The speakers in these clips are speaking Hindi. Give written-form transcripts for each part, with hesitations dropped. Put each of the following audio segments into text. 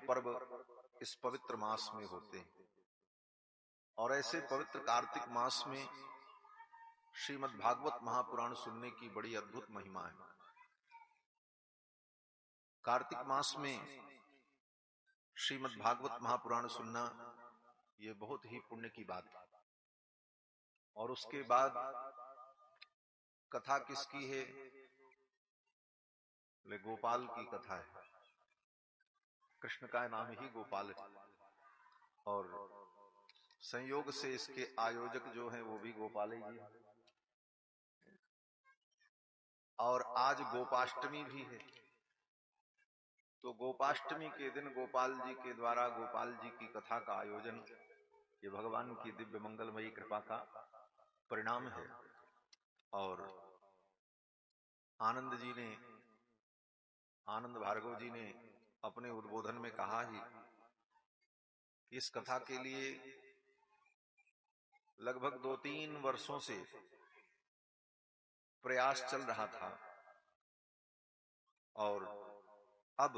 पर्व इस पवित्र मास में होते हैं। और ऐसे पवित्र कार्तिक मास में श्रीमद् भागवत महापुराण सुनने की बड़ी अद्भुत महिमा है। कार्तिक मास में श्रीमद् भागवत महापुराण सुनना ये बहुत ही पुण्य की बात है। और उसके बाद कथा किसकी है? गोपाल की कथा है। कृष्ण का नाम ही गोपाल है और संयोग से इसके आयोजक जो हैं वो भी गोपाल ही हैं। और आज गोपाष्टमी भी है, तो गोपाष्टमी के दिन गोपाल जी के द्वारा गोपाल जी की कथा का आयोजन ये भगवान की दिव्य मंगलमयी कृपा का परिणाम है। और आनंद भार्गव जी ने अपने उद्बोधन में कहा ही कि इस कथा के लिए लगभग 2-3 वर्षों से प्रयास चल रहा था और अब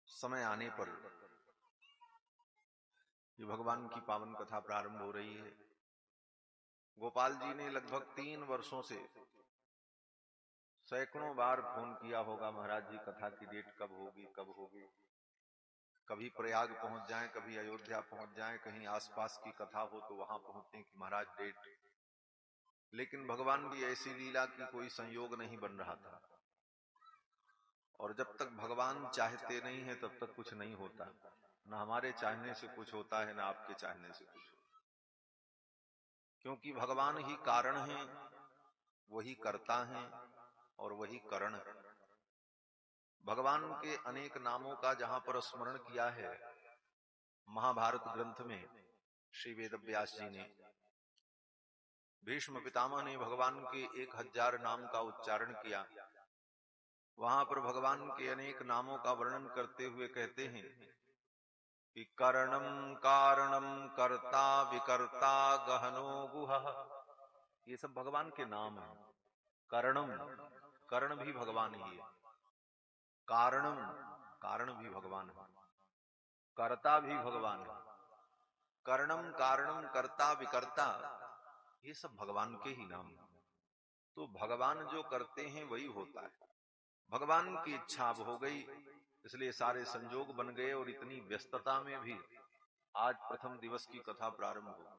समय आने पर ये भगवान की पावन कथा प्रारंभ हो रही है। गोपाल जी ने लगभग 3 वर्षों से सैकड़ों बार फोन किया होगा, महाराज जी कथा की डेट कब होगी कब होगी। कभी प्रयाग पहुंच जाएं, कभी अयोध्या पहुंच जाएं, कहीं आसपास की कथा हो तो वहां पहुंचते कि महाराज डेट। लेकिन भगवान की ऐसी लीला की कोई संयोग नहीं बन रहा था। और जब तक भगवान चाहते नहीं है तब तक कुछ नहीं होता। न हमारे चाहने से कुछ होता है, न आपके चाहने से कुछ होता। क्योंकि भगवान ही कारण है, वही कर्ता है और वही करण है। भगवान के अनेक नामों का जहां पर स्मरण किया है महाभारत ग्रंथ में श्री वेदव्यास जी ने, भीष्म पितामह ने भगवान के 1000 नाम का उच्चारण किया। वहां पर भगवान के अनेक नामों का वर्णन करते हुए कहते हैं कि करणम कारणम कर्ता विकर्ता गहनो गुहः, ये सब भगवान के नाम हैं। करणम, कर्ण भी भगवान ही है। कारणम, कारण भी भगवान है। कर्ता भी भगवान है। कर्णम कारणम कर्ता विकर्ता, ये सब भगवान के ही नाम हैं। तो भगवान जो करते हैं वही होता है। भगवान की इच्छा अब हो गई, इसलिए सारे संजोग बन गए और इतनी व्यस्तता में भी आज प्रथम दिवस की कथा प्रारंभ हो।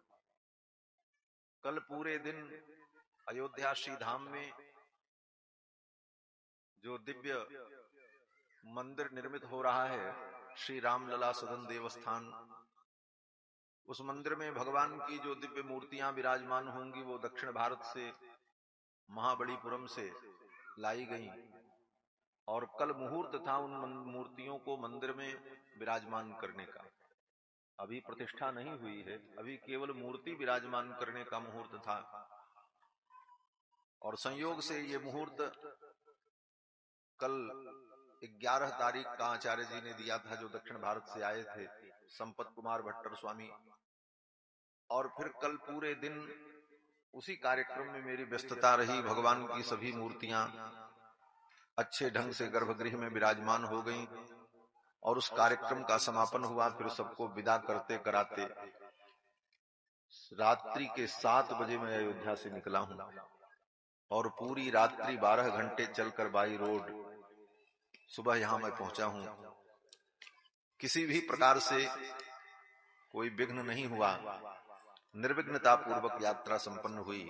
कल पूरे दिन अयोध्या श्री धाम में जो दिव्य मंदिर निर्मित हो रहा है, श्री रामलला सदन देवस्थान, उस मंदिर में भगवान की जो दिव्य मूर्तियां विराजमान होंगी वो दक्षिण भारत से महाबलीपुरम से लाई गई। और कल मुहूर्त था उन मूर्तियों को मंदिर में विराजमान करने का। अभी प्रतिष्ठा नहीं हुई है, अभी केवल मूर्ति विराजमान करने का मुहूर्त था। और संयोग से ये मुहूर्त कल 11 तारीख का आचार्य जी ने दिया था, जो दक्षिण भारत से आए थे, संपत कुमार भट्टर स्वामी। और फिर कल पूरे दिन उसी कार्यक्रम में मेरी व्यस्तता रही। भगवान की सभी मूर्तियां अच्छे ढंग से गर्भगृह में विराजमान हो गईं और उस कार्यक्रम का समापन हुआ। फिर सबको विदा करते कराते रात्रि के 7 बजे मैं अयोध्या से निकला हूं और पूरी रात्रि 12 घंटे चलकर बाई रोड सुबह यहां मैं पहुंचा हूं। किसी भी प्रकार से कोई विघ्न नहीं हुआ, निर्विघ्नता पूर्वक यात्रा संपन्न हुई।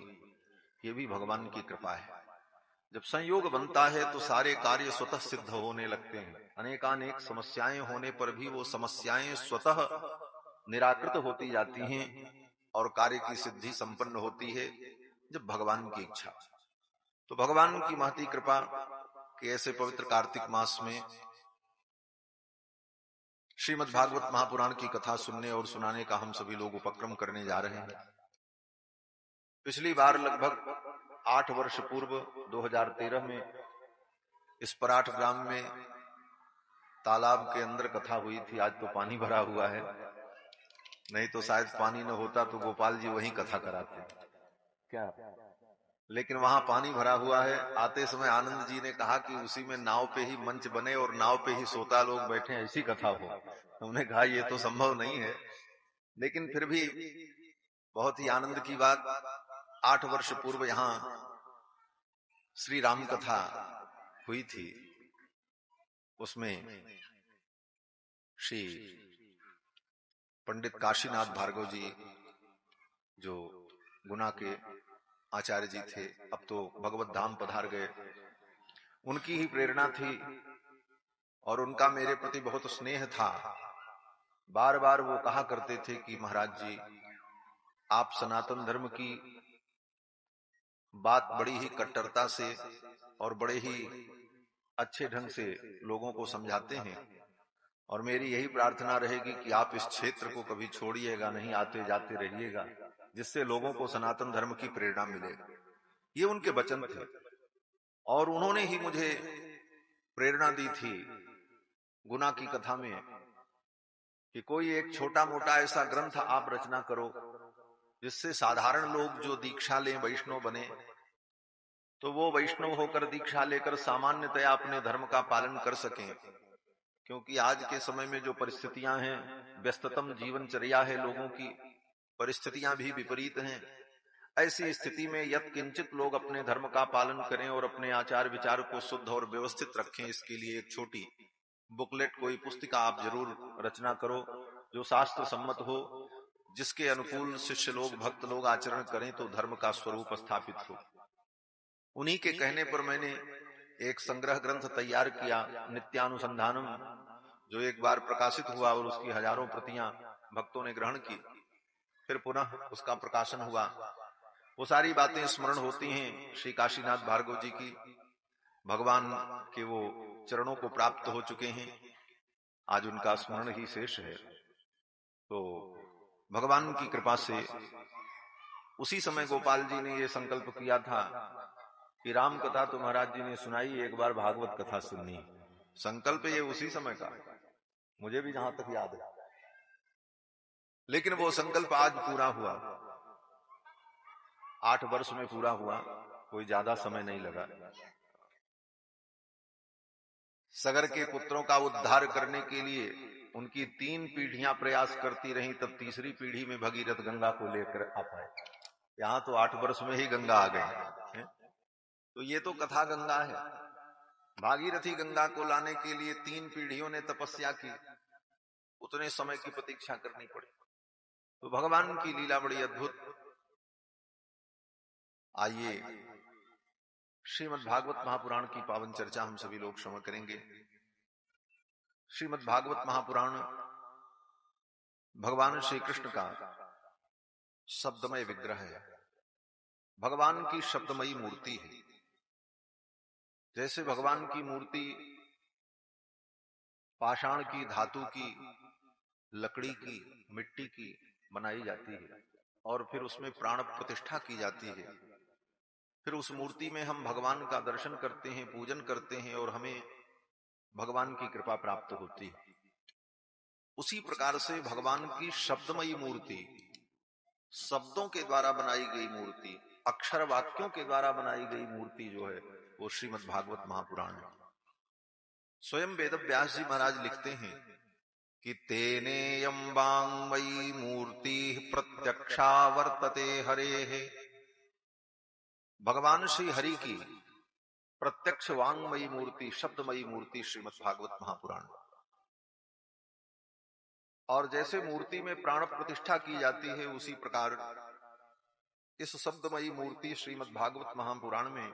ये भी भगवान की कृपा है। जब संयोग बनता है तो सारे कार्य स्वतः सिद्ध होने लगते हैं। अनेकानेक समस्याएं होने पर भी वो समस्याएं स्वतः निराकृत होती जाती हैं और कार्य की सिद्धि संपन्न होती है जब भगवान की इच्छा। तो भगवान की महती कृपा कि ऐसे पवित्र कार्तिक मास में श्रीमद् भागवत महापुराण की कथा सुनने और सुनाने का हम सभी लोग उपक्रम करने जा रहे हैं। पिछली बार लगभग 8 वर्ष पूर्व 2013 में इस पराठ ग्राम में तालाब के अंदर कथा हुई थी। आज तो पानी भरा हुआ है, नहीं तो शायद पानी न होता तो गोपाल जी वहीं कथा कराते। क्या लेकिन वहां पानी भरा हुआ है। आते समय आनंद जी ने कहा कि उसी में नाव पे ही मंच बने और नाव पे ही श्रोता लोग बैठे, ऐसी कथा हो। हमने कहा ये तो संभव नहीं है, लेकिन फिर भी बहुत ही आनंद की बात। 8 वर्ष पूर्व यहाँ श्री राम कथा हुई थी। उसमें श्री पंडित काशीनाथ भार्गव जी, जो गुना के आचार्य जी थे, अब तो भगवत धाम पधार गए, उनकी ही प्रेरणा थी और उनका मेरे प्रति बहुत स्नेह था। बार बार वो कहा करते थे कि महाराज जी, आप सनातन धर्म की बात बड़ी ही कट्टरता से और बड़े ही अच्छे ढंग से लोगों को समझाते हैं, और मेरी यही प्रार्थना रहेगी कि आप इस क्षेत्र को कभी छोड़िएगा नहीं, आते जाते रहिएगा, जिससे लोगों को सनातन धर्म की प्रेरणा मिले। ये उनके वचन थे और उन्होंने ही मुझे प्रेरणा दी थी गुना की कथा में कि कोई एक छोटा मोटा ऐसा ग्रंथ आप रचना करो जिससे साधारण लोग जो दीक्षा लें, वैष्णव बने, तो वो वैष्णव होकर दीक्षा लेकर सामान्यतया अपने धर्म का पालन कर सकें। क्योंकि आज के समय में जो परिस्थितियां हैं, व्यस्ततम जीवनचर्या है लोगों की, परिस्थितियां भी विपरीत हैं। ऐसी स्थिति में यत् किंचित लोग अपने धर्म का पालन करें और अपने आचार विचार को शुद्ध और व्यवस्थित रखें, इसके लिए एक छोटी बुकलेट, कोई पुस्तिका आप जरूर रचना करो जो शास्त्र सम्मत हो, जिसके अनुकूल शिष्य लोग, भक्त लोग आचरण करें तो धर्म का स्वरूप स्थापित हो। उन्हीं के कहने पर मैंने एक संग्रह ग्रंथ तैयार किया, नित्यानुसंधानम, जो एक बार प्रकाशित हुआ और उसकी हजारों प्रतियां भक्तों ने ग्रहण की। फिर पुनः उसका प्रकाशन हुआ। वो सारी बातें स्मरण होती हैं श्री काशीनाथ भार्गव जी की। भगवान के वो चरणों को प्राप्त हो चुके हैं, आज उनका स्मरण ही शेष है। तो भगवान की कृपा से उसी समय गोपाल जी ने ये संकल्प किया था कि राम कथा तो महाराज जी ने सुनाई, एक बार भागवत कथा सुननी। संकल्प ये उसी समय का, मुझे भी जहां तक याद है। लेकिन वो संकल्प आज पूरा हुआ, 8 वर्ष में पूरा हुआ, कोई ज्यादा समय नहीं लगा। सगर के पुत्रों का उद्धार करने के लिए उनकी 3 पीढ़ियां प्रयास करती रहीं, तब तीसरी पीढ़ी में भगीरथ गंगा को लेकर आ पाए। यहां तो 8 वर्ष में ही गंगा आ गए। तो ये तो कथा गंगा है। भागीरथी गंगा को लाने के लिए 3 पीढ़ियों ने तपस्या की, उतने समय की प्रतीक्षा करनी पड़ी। तो भगवान की लीला बड़ी अद्भुत। आइए श्रीमद् भागवत महापुराण की पावन चर्चा हम सभी लोग श्रवण करेंगे। श्रीमद् भागवत महापुराण भगवान श्री कृष्ण का शब्दमय विग्रह है, भगवान की शब्दमयी मूर्ति है। जैसे भगवान की मूर्ति पाषाण की, धातु की, लकड़ी की, मिट्टी की बनाई जाती है और फिर उसमें प्राण प्रतिष्ठा की जाती है, फिर उस मूर्ति में हम भगवान का दर्शन करते हैं, पूजन करते हैं और हमें भगवान की कृपा प्राप्त होती है। उसी प्रकार से भगवान की शब्दमयी मूर्ति, शब्दों के द्वारा बनाई गई मूर्ति, अक्षर वाक्यों के द्वारा बनाई गई मूर्ति जो है वो श्रीमद् भागवत महापुराण है। स्वयं वेद व्यास जी महाराज लिखते हैं कि तेनेयं वाङ्मयी मूर्ति प्रत्यक्षा वर्तते हरेः। भगवान श्री हरि की प्रत्यक्ष वांगमयी मूर्ति, शब्दमयी मूर्ति श्रीमद् भागवत महापुराण। और जैसे मूर्ति में प्राण प्रतिष्ठा की जाती है, उसी प्रकार इस शब्दमयी मूर्ति श्रीमद् भागवत महापुराण में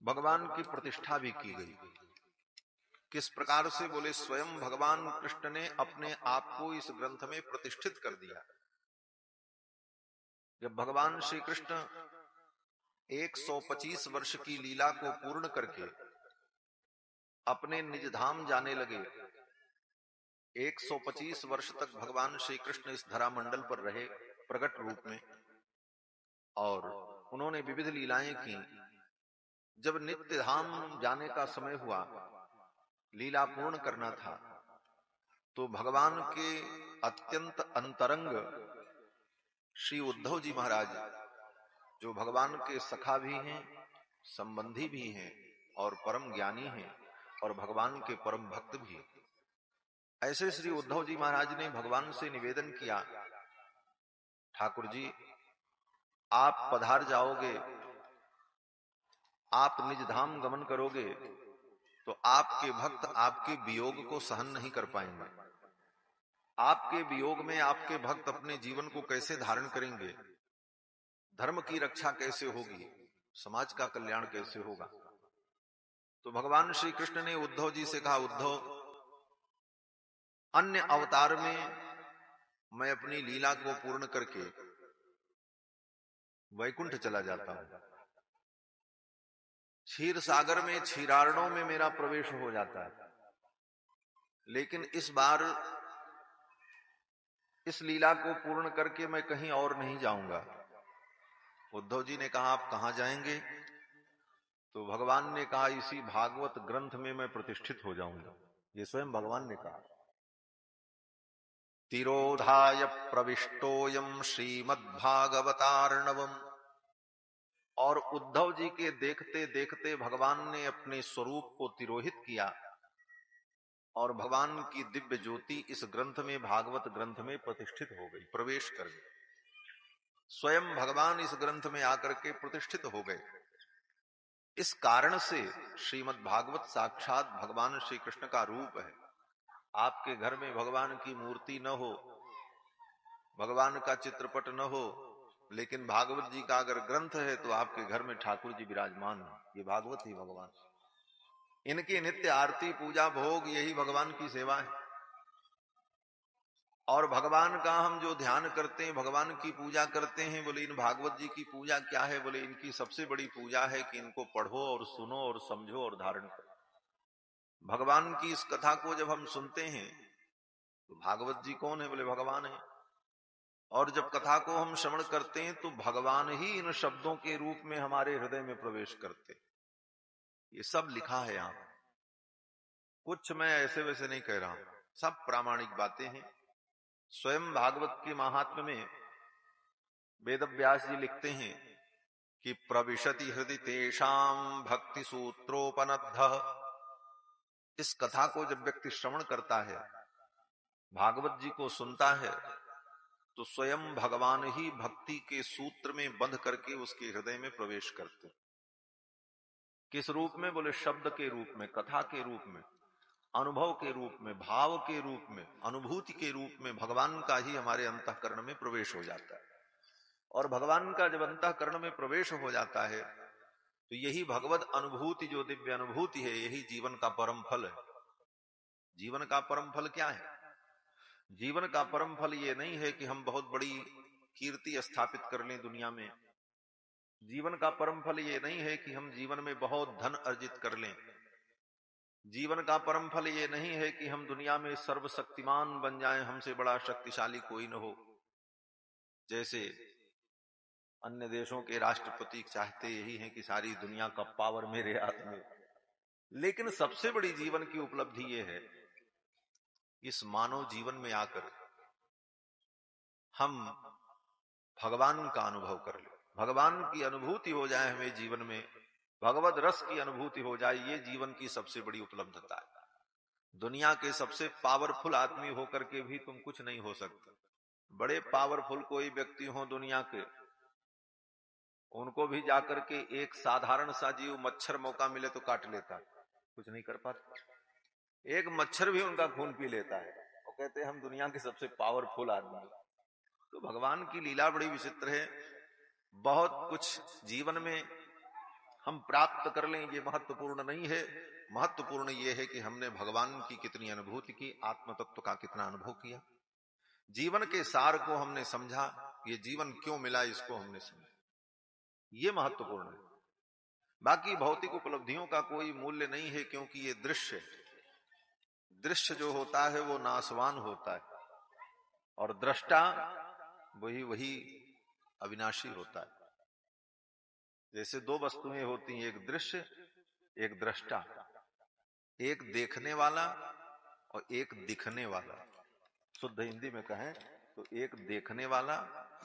भगवान की प्रतिष्ठा भी की गई। किस प्रकार से बोले, स्वयं भगवान कृष्ण ने अपने आप को इस ग्रंथ में प्रतिष्ठित कर दिया। जब भगवान श्री कृष्ण 125 वर्ष की लीला को पूर्ण करके अपने निज धाम जाने लगे, 125 वर्ष तक भगवान श्री कृष्ण इस धरा मंडल पर रहे प्रकट रूप में और उन्होंने विविध लीलाएं की। जब नित्य धाम जाने का समय हुआ, लीला पूर्ण करना था, तो भगवान के अत्यंत अंतरंग श्री उद्धव जी महाराज, जो भगवान के सखा भी हैं, संबंधी भी हैं और परम ज्ञानी हैं और भगवान के परम भक्त भी हैं। ऐसे श्री उद्धव जी महाराज ने भगवान से निवेदन किया, ठाकुर जी आप पधार जाओगे, आप निज धाम गमन करोगे तो आपके भक्त आपके वियोग को सहन नहीं कर पाएंगे। आपके वियोग में आपके भक्त अपने जीवन को कैसे धारण करेंगे, धर्म की रक्षा कैसे होगी, समाज का कल्याण कैसे होगा। तो भगवान श्री कृष्ण ने उद्धव जी से कहा, उद्धव अन्य अवतार में मैं अपनी लीला को पूर्ण करके वैकुंठ चला जाता हूं, क्षीर सागर में क्षीरार्णों में मेरा प्रवेश हो जाता है, लेकिन इस बार इस लीला को पूर्ण करके मैं कहीं और नहीं जाऊंगा। उद्धव जी ने कहा, आप कहां जाएंगे? तो भगवान ने कहा, इसी भागवत ग्रंथ में मैं प्रतिष्ठित हो जाऊंगा। ये स्वयं भगवान ने कहा। तिरोधाय प्रविष्टोयम श्रीमद्भागवतार्णवम्। और उद्धव जी के देखते देखते भगवान ने अपने स्वरूप को तिरोहित किया और भगवान की दिव्य ज्योति इस ग्रंथ में, भागवत ग्रंथ में प्रतिष्ठित हो गई, प्रवेश कर गई। स्वयं भगवान इस ग्रंथ में आकर के प्रतिष्ठित हो गए। इस कारण से श्रीमद् भागवत साक्षात भगवान श्री कृष्ण का रूप है। आपके घर में भगवान की मूर्ति न हो, भगवान का चित्रपट न हो, लेकिन भागवत जी का अगर ग्रंथ है तो आपके घर में ठाकुर जी विराजमान है। ये भागवत ही भगवान, इनकी नित्य आरती पूजा भोग यही भगवान की सेवा है। और भगवान का हम जो ध्यान करते हैं, भगवान की पूजा करते हैं, बोले इन भागवत जी की पूजा क्या है? बोले इनकी सबसे बड़ी पूजा है कि इनको पढ़ो और सुनो और समझो और धारण करो। भगवान की इस कथा को जब हम सुनते हैं तो भागवत जी कौन है? बोले भगवान है। और जब कथा को हम श्रवण करते हैं तो भगवान ही इन शब्दों के रूप में हमारे हृदय में प्रवेश करते। ये सब लिखा है यहां, कुछ मैं ऐसे वैसे नहीं कह रहा हूं, सब प्रामाणिक बातें हैं। स्वयं भागवत के महात्म्य में वेद व्यास जी लिखते हैं कि प्रविशति हृदय तेषाम भक्ति सूत्रोपनद्ध। इस कथा को जब व्यक्ति श्रवण करता है, भागवत जी को सुनता है, तो स्वयं भगवान ही भक्ति के सूत्र में बंध करके उसके हृदय में प्रवेश करते। किस रूप में? बोले शब्द के रूप में, कथा के रूप में, अनुभव के रूप में, भाव के रूप में, अनुभूति के रूप में भगवान का ही हमारे अंतःकरण में प्रवेश हो जाता है। और भगवान का जब अंतःकरण में प्रवेश हो जाता है तो यही भगवत अनुभूति, जो दिव्य अनुभूति है, यही जीवन का परम फल है। जीवन का परम फल क्या है? जीवन का परम फल ये नहीं है कि हम बहुत बड़ी कीर्ति स्थापित कर लें दुनिया में। जीवन का परम फल ये नहीं है कि हम जीवन में बहुत धन अर्जित कर लें। जीवन का परम फल ये नहीं है कि हम दुनिया में सर्वशक्तिमान बन जाएं, हमसे बड़ा शक्तिशाली कोई न हो। जैसे अन्य देशों के राष्ट्रपति चाहते यही है कि सारी दुनिया का पावर मेरे हाथ में। लेकिन सबसे बड़ी जीवन की उपलब्धि ये है, इस मानव जीवन में आकर हम भगवान का अनुभव कर ले, भगवान की अनुभूति हो जाए हमें जीवन में, भगवत रस की अनुभूति हो जाए। ये जीवन की सबसे बड़ी उपलब्धता है। दुनिया के सबसे पावरफुल आदमी होकर के भी तुम कुछ नहीं हो सकते। बड़े पावरफुल कोई व्यक्ति हो दुनिया के, उनको भी जाकर के एक साधारण सा जीव मच्छर मौका मिले तो काट लेता है, कुछ नहीं कर पाता। एक मच्छर भी उनका खून पी लेता है और कहते हैं हम दुनिया के सबसे पावरफुल आदमी। तो भगवान की लीला बड़ी विचित्र है। बहुत कुछ जीवन में हम प्राप्त कर लें ये महत्वपूर्ण नहीं है। महत्वपूर्ण ये है कि हमने भगवान की कितनी अनुभूति की, आत्म तत्व का कितना अनुभव किया, जीवन के सार को हमने समझा, ये जीवन क्यों मिला इसको हमने समझा, ये महत्वपूर्ण है। बाकी भौतिक उपलब्धियों का कोई मूल्य नहीं है, क्योंकि ये दृश्य है। दृश्य जो होता है वो नाशवान होता है और दृष्टा वही अविनाशी होता है। जैसे दो वस्तुएं होती हैं, एक दृश्य एक दृष्टा, एक देखने वाला और एक दिखने वाला। शुद्ध हिंदी में कहें तो एक देखने वाला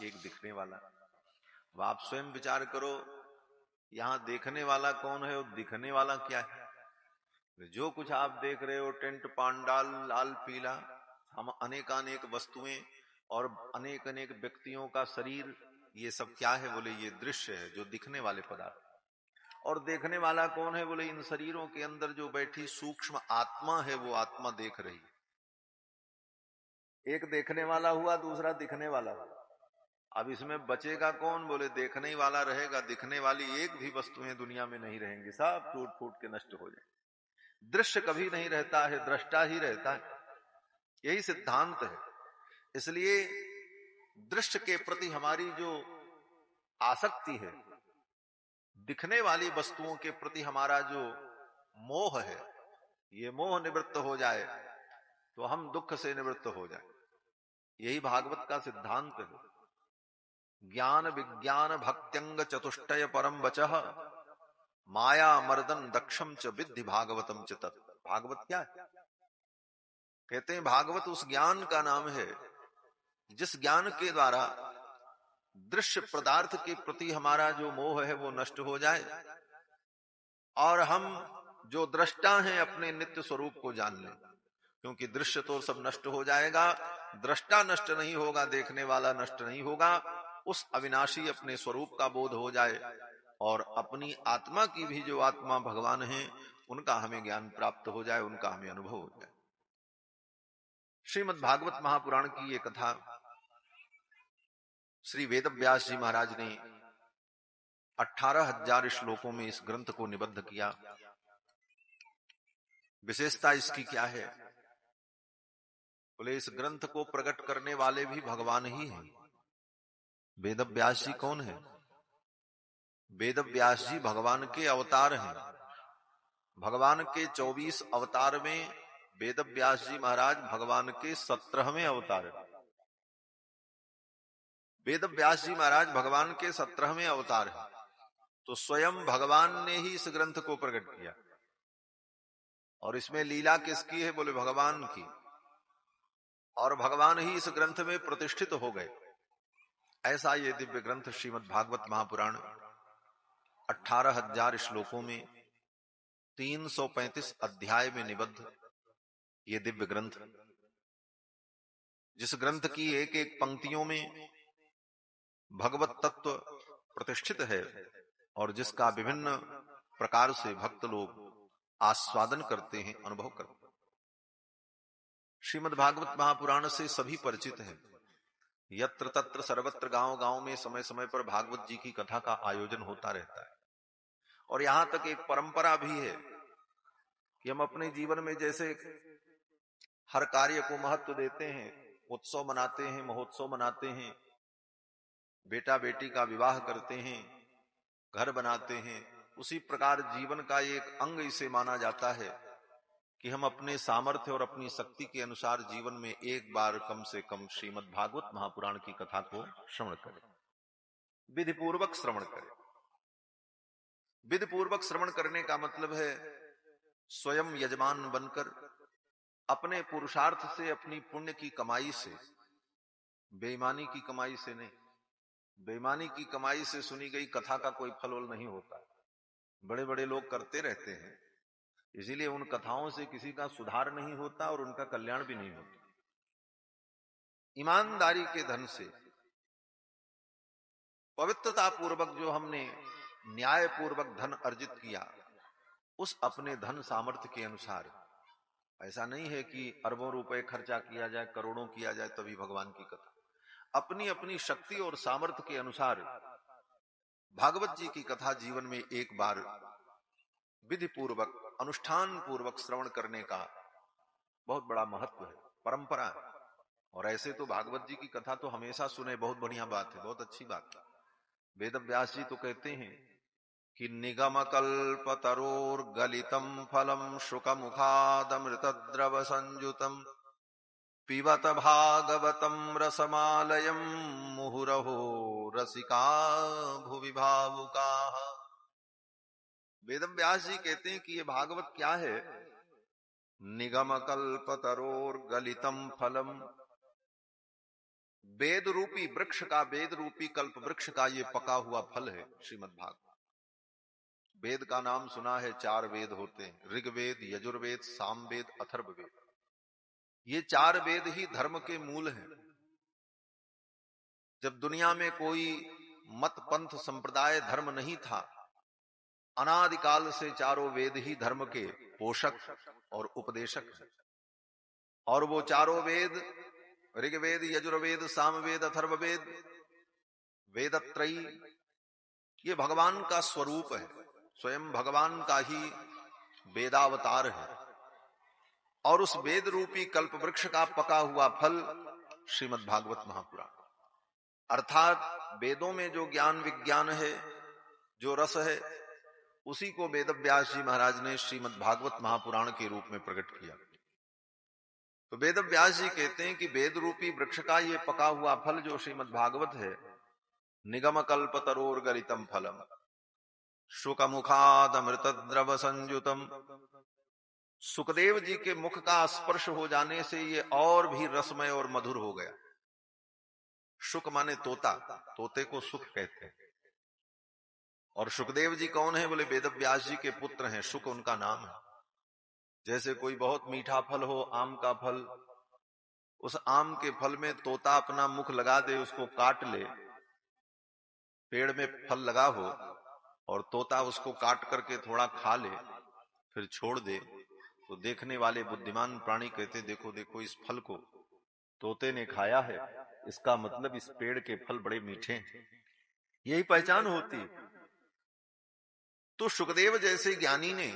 एक दिखने वाला। अब आप स्वयं विचार करो, यहां देखने वाला कौन है और दिखने वाला क्या है? जो कुछ आप देख रहे हो, टेंट, पांडाल, लाल पीला, हम अनेकानेक वस्तुएं और अनेक अनेक व्यक्तियों का शरीर, ये सब क्या है? बोले ये दृश्य है, जो दिखने वाले पदार्थ। और देखने वाला कौन है? बोले इन शरीरों के अंदर जो बैठी सूक्ष्म आत्मा है, वो आत्मा देख रही। एक देखने वाला हुआ, दूसरा दिखने वाला हुआ। अब इसमें बचेगा कौन? बोले देखने वाला रहेगा, दिखने वाली एक भी वस्तुएं दुनिया में नहीं रहेंगी, सब टूट फूट के नष्ट हो जाए। दृश्य कभी नहीं रहता है, दृष्टा ही रहता है, यही सिद्धांत है। इसलिए दृश्य के प्रति हमारी जो आसक्ति है, दिखने वाली वस्तुओं के प्रति हमारा जो मोह है, ये मोह निवृत्त हो जाए तो हम दुख से निवृत्त हो जाए। यही भागवत का सिद्धांत है। ज्ञान विज्ञान भक्त्यंग चतुष्टय परम वचः माया मर्दन दक्षम च विद्धि भागवतम च तत्। भागवत क्या है? कहते हैं भागवत उस ज्ञान का नाम है जिस ज्ञान के द्वारा दृश्य पदार्थ के प्रति हमारा जो मोह है वो नष्ट हो जाए और हम जो दृष्टा हैं अपने नित्य स्वरूप को जान लें। क्योंकि दृश्य तो सब नष्ट हो जाएगा, दृष्टा नष्ट नहीं होगा, देखने वाला नष्ट नहीं होगा। उस अविनाशी अपने स्वरूप का बोध हो जाए और अपनी आत्मा की भी जो आत्मा भगवान है उनका हमें ज्ञान प्राप्त हो जाए, उनका हमें अनुभव हो जाए। श्रीमद् भागवत महापुराण की ये कथा श्री वेदव्यास जी महाराज ने 18,000 श्लोकों में इस ग्रंथ को निबद्ध किया। विशेषता इसकी क्या है? बोले इस ग्रंथ को प्रकट करने वाले भी भगवान ही हैं। वेदव्यास जी कौन है? वेदव्यास जी भगवान के अवतार हैं। भगवान के 24 अवतार में वेदव्यास जी महाराज भगवान के 17वें अवतार हैं। वेदव्यास जी महाराज भगवान के 17वें अवतार हैं, तो स्वयं भगवान ने ही इस ग्रंथ को प्रकट किया। और इसमें लीला किसकी है? बोले भगवान की। और भगवान ही इस ग्रंथ में प्रतिष्ठित हो गए। ऐसा ये दिव्य ग्रंथ श्रीमद् भागवत महापुराण 18,000 श्लोकों में 335 अध्याय में निबद्ध ये दिव्य ग्रंथ, जिस ग्रंथ की एक एक पंक्तियों में भगवत तत्व प्रतिष्ठित है और जिसका विभिन्न प्रकार से भक्त लोग आस्वादन करते हैं, अनुभव करते हैं। श्रीमद् भागवत महापुराण से सभी परिचित हैं। यत्र तत्र सर्वत्र गांव गांव में समय समय पर भागवत जी की कथा का आयोजन होता रहता है। और यहां तक एक परंपरा भी है कि हम अपने जीवन में जैसे हर कार्य को महत्व देते हैं, उत्सव मनाते हैं, महोत्सव मनाते हैं, बेटा बेटी का विवाह करते हैं, घर बनाते हैं, उसी प्रकार जीवन का एक अंग इसे माना जाता है कि हम अपने सामर्थ्य और अपनी शक्ति के अनुसार जीवन में एक बार कम से कम श्रीमद् भागवत महापुराण की कथा को श्रवण करें, विधि पूर्वक श्रवण करें। विधि पूर्वक श्रवण करने का मतलब है स्वयं यजमान बनकर अपने पुरुषार्थ से, अपनी पुण्य की कमाई से, बेईमानी की कमाई से नहीं। बेईमानी की कमाई से सुनी गई कथा का कोई फल नहीं होता। बड़े बड़े लोग करते रहते हैं, इसीलिए उन कथाओं से किसी का सुधार नहीं होता और उनका कल्याण भी नहीं होता। ईमानदारी के धन से, पवित्रता पूर्वक जो हमने न्याय पूर्वक धन अर्जित किया, उस अपने धन सामर्थ्य के अनुसार, ऐसा नहीं है कि अरबों रुपए खर्चा किया जाए, करोड़ों किया जाए तभी भगवान की कथा। अपनी अपनी शक्ति और सामर्थ्य के अनुसार भागवत जी की कथा जीवन में एक बार विधि पूर्वक, अनुष्ठान पूर्वक श्रवण करने का बहुत बड़ा महत्व है, परंपरा है। और ऐसे तो भागवत जी की कथा तो हमेशा सुने, बहुत बढ़िया बात है, बहुत अच्छी बात है। वेदव्यास जी तो कहते हैं कि निगम कल्प तरोर गलितम फलम शुक मुखादमृत द्रव संयुतम पिबत भागवतम रसमालयम मुहुरहो रसिका भुवि भावुका। वेदव्यास जी कहते हैं कि ये भागवत क्या है? निगम कल्प तरोर गलितम फलम, वेद रूपी वृक्ष का, वेद रूपी कल्प वृक्ष का ये पका हुआ फल है श्रीमद् भागवत। वेद का नाम सुना है, 4 वेद होते हैं, ऋग्वेद, यजुर्वेद, सामवेद, अथर्ववेद। ये 4 वेद ही धर्म के मूल हैं। जब दुनिया में कोई मत पंथ संप्रदाय धर्म नहीं था, अनादिकाल से चारों वेद ही धर्म के पोषक और उपदेशक हैं। और वो चारों वेद, ऋग्वेद, यजुर्वेद, सामवेद, अथर्ववेद, वेदत्रयी, ये भगवान का स्वरूप है, स्वयं भगवान का ही वेदावतार है। और उस वेद रूपी कल्प वृक्ष का पका हुआ फल श्रीमद् भागवत महापुराण, अर्थात वेदों में जो ज्ञान विज्ञान है, जो रस है, उसी को वेद व्यास जी महाराज ने श्रीमद् भागवत महापुराण के रूप में प्रकट किया। तो वेद व्यास जी कहते हैं कि वेद रूपी वृक्ष का ये पका हुआ फल जो श्रीमद् भागवत है, निगम कल्पतरोर गरितम फलम शुक मुखाद अमृत द्रव संयुतम। सुखदेव जी के मुख का स्पर्श हो जाने से ये और भी रसमय और मधुर हो गया। शुक माने तोता, तोते को सुख कहते हैं। और सुखदेव जी कौन है? बोले वेद व्यास जी के पुत्र हैं, शुक उनका नाम है। जैसे कोई बहुत मीठा फल हो, आम का फल, उस आम के फल में तोता अपना मुख लगा दे, उसको काट ले, पेड़ में फल लगा हो और तोता उसको काट करके थोड़ा खा ले फिर छोड़ दे, तो देखने वाले बुद्धिमान प्राणी कहते देखो देखो इस फल को तोते ने खाया है, इसका मतलब इस पेड़ के फल बड़े मीठे हैं। यही पहचान होती। तो सुखदेव जैसे ज्ञानी ने,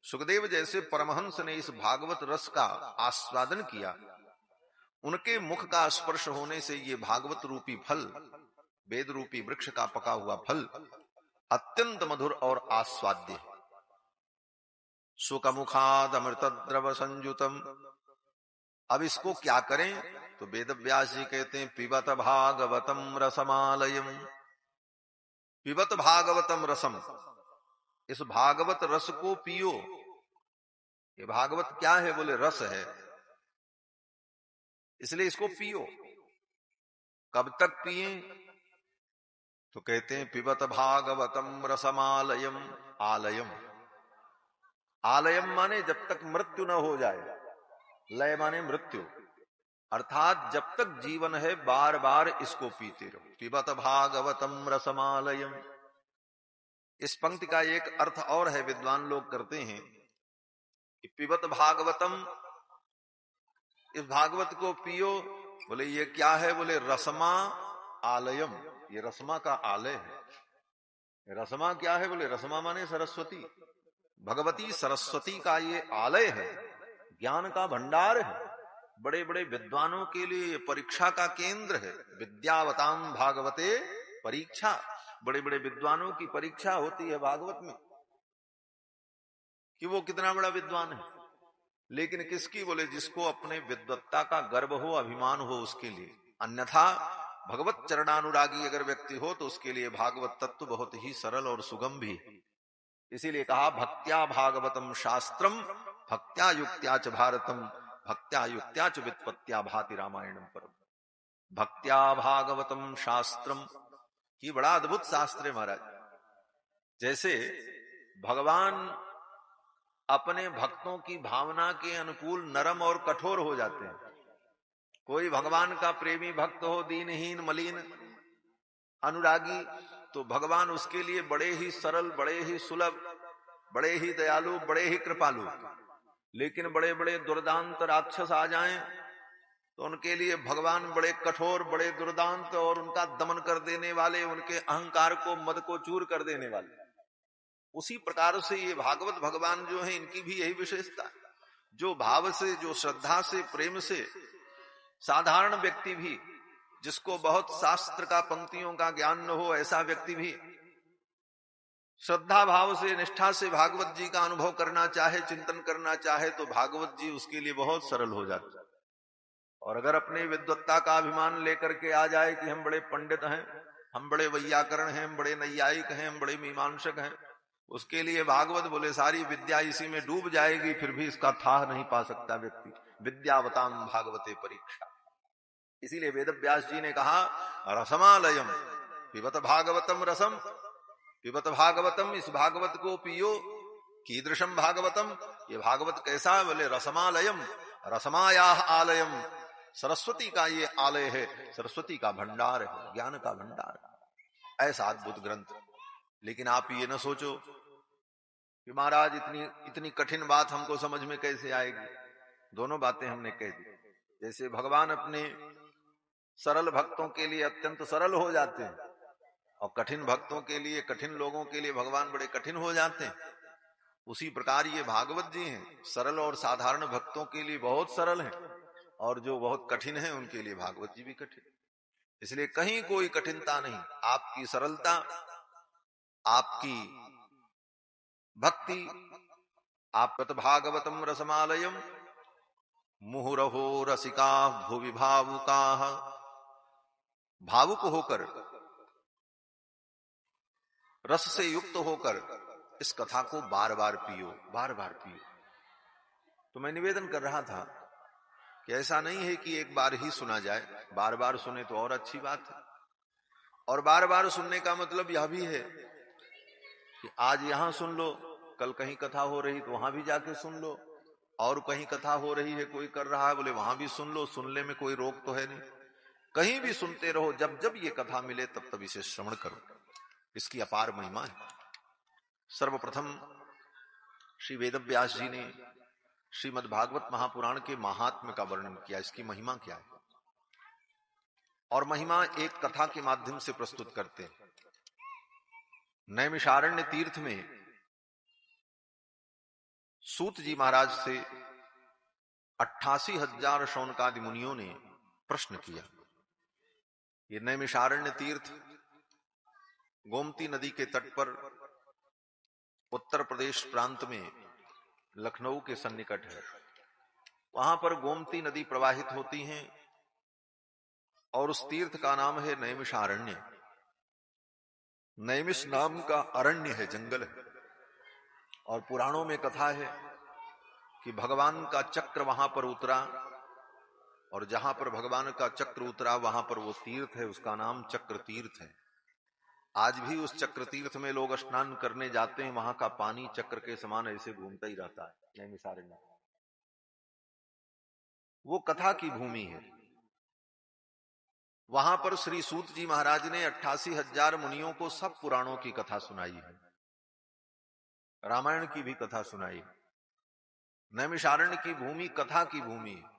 सुखदेव जैसे परमहंस ने इस भागवत रस का आस्वादन किया, उनके मुख का स्पर्श होने से ये भागवत रूपी फल, वेद रूपी वृक्ष का पका हुआ फल अत्यंत मधुर और आस्वाद्य है। सुकमुखाद अमृत द्रव संयुतम। अब इसको क्या करें? तो वेद व्यास जी कहते हैं पिबत भागवतम रसमालयम। पिबत भागवतम रसम, इस भागवत रस को पियो। ये भागवत क्या है? बोले रस है, इसलिए इसको पियो। कब तक पिए? तो कहते हैं पिबत भागवतम रसमालयम। आलयम, आलयम माने जब तक मृत्यु न हो जाए, लय माने मृत्यु, अर्थात जब तक जीवन है बार बार इसको पीते रहो। पिबत भागवतम रसमालयम। इस पंक्ति का एक अर्थ और है, विद्वान लोग करते हैं कि पिबत भागवतम, इस भागवत को पियो। बोले ये क्या है? बोले रसमा आलयम, ये रसमा का आलय है। रसमा क्या है? बोले रसमा माने सरस्वती, भगवती सरस्वती का ये आलय है, ज्ञान का भंडार है, बड़े बड़े विद्वानों के लिए परीक्षा का केंद्र है। विद्यावताम भागवते परीक्षा, बड़े बड़े विद्वानों की परीक्षा होती है भागवत में कि वो कितना बड़ा विद्वान है। लेकिन किसकी? बोले जिसको अपने विद्वत्ता का गर्व हो, अभिमान हो, उसके लिए। अन्यथा भगवत चरणानुरागी अगर व्यक्ति हो तो उसके लिए भागवत तत्व बहुत ही सरल और सुगम भी है। इसीलिए कहा भक्त्या भागवतम शास्त्रम भक्त्या युक्त्या च भारतम भक्त्या युक्त्या च व्युत्पत्त्या भाति रामायणम परम। भक्त्या भागवतम शास्त्रम, ये बड़ा अद्भुत शास्त्र है महाराज। जैसे भगवान अपने भक्तों की भावना के अनुकूल नरम और कठोर हो जाते हैं। कोई भगवान का प्रेमी भक्त हो, दीनहीन मलिन अनुरागी, तो भगवान उसके लिए बड़े ही सरल, बड़े ही सुलभ, बड़े ही दयालु, बड़े ही कृपालु। लेकिन बड़े बड़े दुर्दांत राक्षस आ जाएं तो उनके लिए भगवान बड़े कठोर, बड़े दुर्दांत और उनका दमन कर देने वाले, उनके अहंकार को, मद को चूर कर देने वाले। उसी प्रकार से ये भागवत भगवान जो है, इनकी भी यही विशेषता है। जो भाव से, जो श्रद्धा से, प्रेम से, साधारण व्यक्ति भी, जिसको बहुत शास्त्र का, पंक्तियों का ज्ञान न हो, ऐसा व्यक्ति भी श्रद्धा भाव से, निष्ठा से भागवत जी का अनुभव करना चाहे, चिंतन करना चाहे, तो भागवत जी उसके लिए बहुत सरल हो जाते। और अगर अपने विद्वत्ता का अभिमान लेकर के आ जाए कि हम बड़े पंडित हैं, हम बड़े वैयाकरण हैं, हम बड़े नैयायिक हैं, हम बड़े मीमांसक हैं, उसके लिए भागवत बोले सारी विद्या इसी में डूब जाएगी, फिर भी इसका थाह नहीं पा सकता व्यक्ति। विद्यावताम भागवते परीक्षा। इसीलिए वेद व्यास जी ने कहा रसमालयम पिबत भागवतम रसम, पिबत भागवतम, इस भागवत को पियो। कीदृशम भागवतम, ये भागवत कैसा है? बोले रसमालयम, रसमाया आलयम, सरस्वती का ये आलय है, सरस्वती का भंडार है, ज्ञान का भंडार, ऐसा अद्भुत ग्रंथ। लेकिन आप ये न सोचो कि महाराज इतनी कठिन बात हमको समझ में कैसे आएगी। दोनों बातें हमने कह दी। जैसे भगवान अपने सरल भक्तों के लिए अत्यंत सरल हो जाते हैं और कठिन भक्तों के लिए, कठिन लोगों के लिए भगवान बड़े कठिन हो जाते हैं, उसी प्रकार ये भागवत जी हैं, सरल और साधारण भक्तों के लिए बहुत सरल हैं और जो बहुत कठिन है उनके लिए भागवत जी भी कठिन। इसलिए कहीं कोई कठिनता नहीं। आपकी सरलता, आपकी भक्ति, आप भागवतम रसमालयम मुहुरहो रसिका भुवि भावुका, भावुक होकर, रस से युक्त होकर इस कथा को बार बार पियो, बार बार पियो। तो मैं निवेदन कर रहा था कि ऐसा नहीं है कि एक बार ही सुना जाए, बार बार सुने तो और अच्छी बात है। और बार बार सुनने का मतलब यह भी है कि आज यहां सुन लो, कल कहीं कथा हो रही तो वहां भी जाके सुन लो, और कहीं कथा हो रही है, कोई कर रहा है, बोले वहां भी सुन लो, सुनने में कोई रोक तो है नहीं, कहीं भी सुनते रहो। जब जब ये कथा मिले तब तब इसे श्रवण करो, इसकी अपार महिमा है। सर्वप्रथम श्री वेदव्यास जी ने श्रीमद् भागवत महापुराण के महात्म्य का वर्णन किया, इसकी महिमा क्या है, और महिमा एक कथा के माध्यम से प्रस्तुत करते हैं। नैमिषारण्य तीर्थ में सूत जी महाराज से 88,000 शौनकादि मुनियों ने प्रश्न किया। ये नैमिषारण्य तीर्थ गोमती नदी के तट पर उत्तर प्रदेश प्रांत में लखनऊ के सन्निकट है। वहां पर गोमती नदी प्रवाहित होती है और उस तीर्थ का नाम है नैमिषारण्य। नैमिष नाम का अरण्य है, जंगल है। और पुराणों में कथा है कि भगवान का चक्र वहां पर उतरा, और जहां पर भगवान का चक्र उतरा वहां पर वो तीर्थ है, उसका नाम चक्र तीर्थ है। आज भी उस चक्र तीर्थ में लोग स्नान करने जाते हैं, वहां का पानी चक्र के समान ऐसे घूमता ही रहता है। नैमिषारण्य वो कथा की भूमि है। वहां पर श्री सूत जी महाराज ने 88,000 मुनियों को सब पुराणों की कथा सुनाई है, रामायण की भी कथा सुनाई। नैमिषारण्य की भूमि कथा की भूमि है।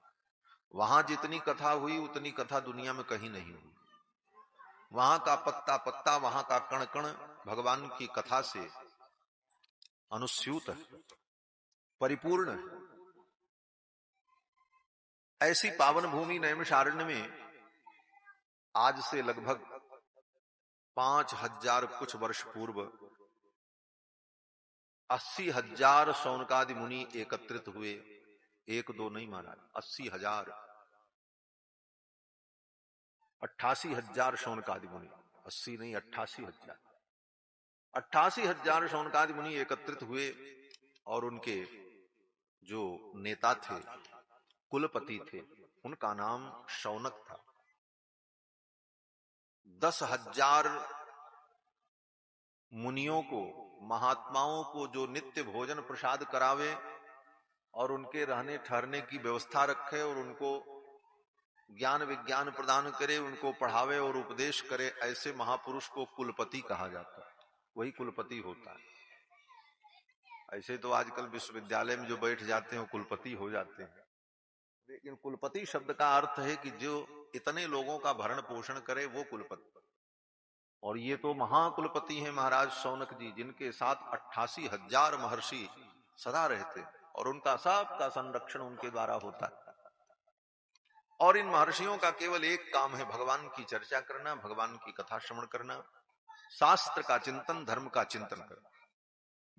वहां जितनी कथा हुई उतनी कथा दुनिया में कहीं नहीं हुई। वहां का पत्ता पत्ता, वहां का कण कण भगवान की कथा से अनुस्यूत है, परिपूर्ण है। ऐसी पावन भूमि नैमिषारण्य में आज से लगभग 5,000 कुछ वर्ष पूर्व 80,000 शौनकादि मुनि एकत्रित हुए। एक दो नहीं महाराज, 80,000, 88,000 शौनकादि मुनि, 80 नहीं 88,000, 88,000 शौनकादि मुनि एकत्रित हुए और उनके जो नेता थे, कुलपति थे, उनका नाम शौनक था। 10,000 मुनियों को, महात्माओं को जो नित्य भोजन प्रसाद करावे और उनके रहने ठहरने की व्यवस्था रखे और उनको ज्ञान विज्ञान प्रदान करे, उनको पढ़ावे और उपदेश करे, ऐसे महापुरुष को कुलपति कहा जाता है। वही कुलपति होता है। ऐसे तो आजकल विश्वविद्यालय में जो बैठ जाते हैं वो कुलपति हो जाते हैं, लेकिन कुलपति शब्द का अर्थ है कि जो इतने लोगों का भरण पोषण करे वो कुलपति। और ये तो महाकुलपति हैं महाराज शौनक जी, जिनके साथ 88,000 महर्षि सदा रहते और उनका सबका संरक्षण उनके द्वारा होता है। और इन महर्षियों का केवल एक काम है, भगवान की चर्चा करना, भगवान की कथा श्रवण करना, शास्त्र का चिंतन, धर्म का चिंतन करना,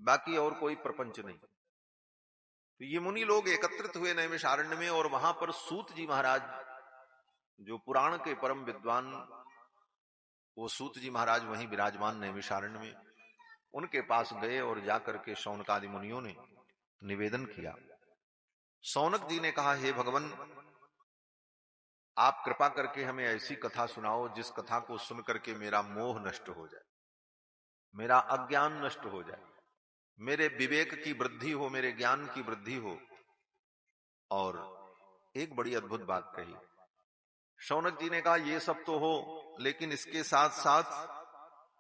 बाकी और कोई प्रपंच नहीं। तो ये मुनि लोग एकत्रित हुए नैमिषारण्य में, और वहां पर सूत जी महाराज जो पुराण के परम विद्वान, वो सूत जी महाराज वहीं विराजमान नैमिषारण्य में, उनके पास गए और जाकर के शौनकादि मुनियों ने निवेदन किया। शौनक जी ने कहा, हे भगवान, आप कृपा करके हमें ऐसी कथा सुनाओ जिस कथा को सुन करके मेरा मोह नष्ट हो जाए, मेरा अज्ञान नष्ट हो जाए, मेरे विवेक की वृद्धि हो, मेरे ज्ञान की वृद्धि हो। और एक बड़ी अद्भुत बात कही शौनक जी ने कहा, ये सब तो हो, लेकिन इसके साथ साथ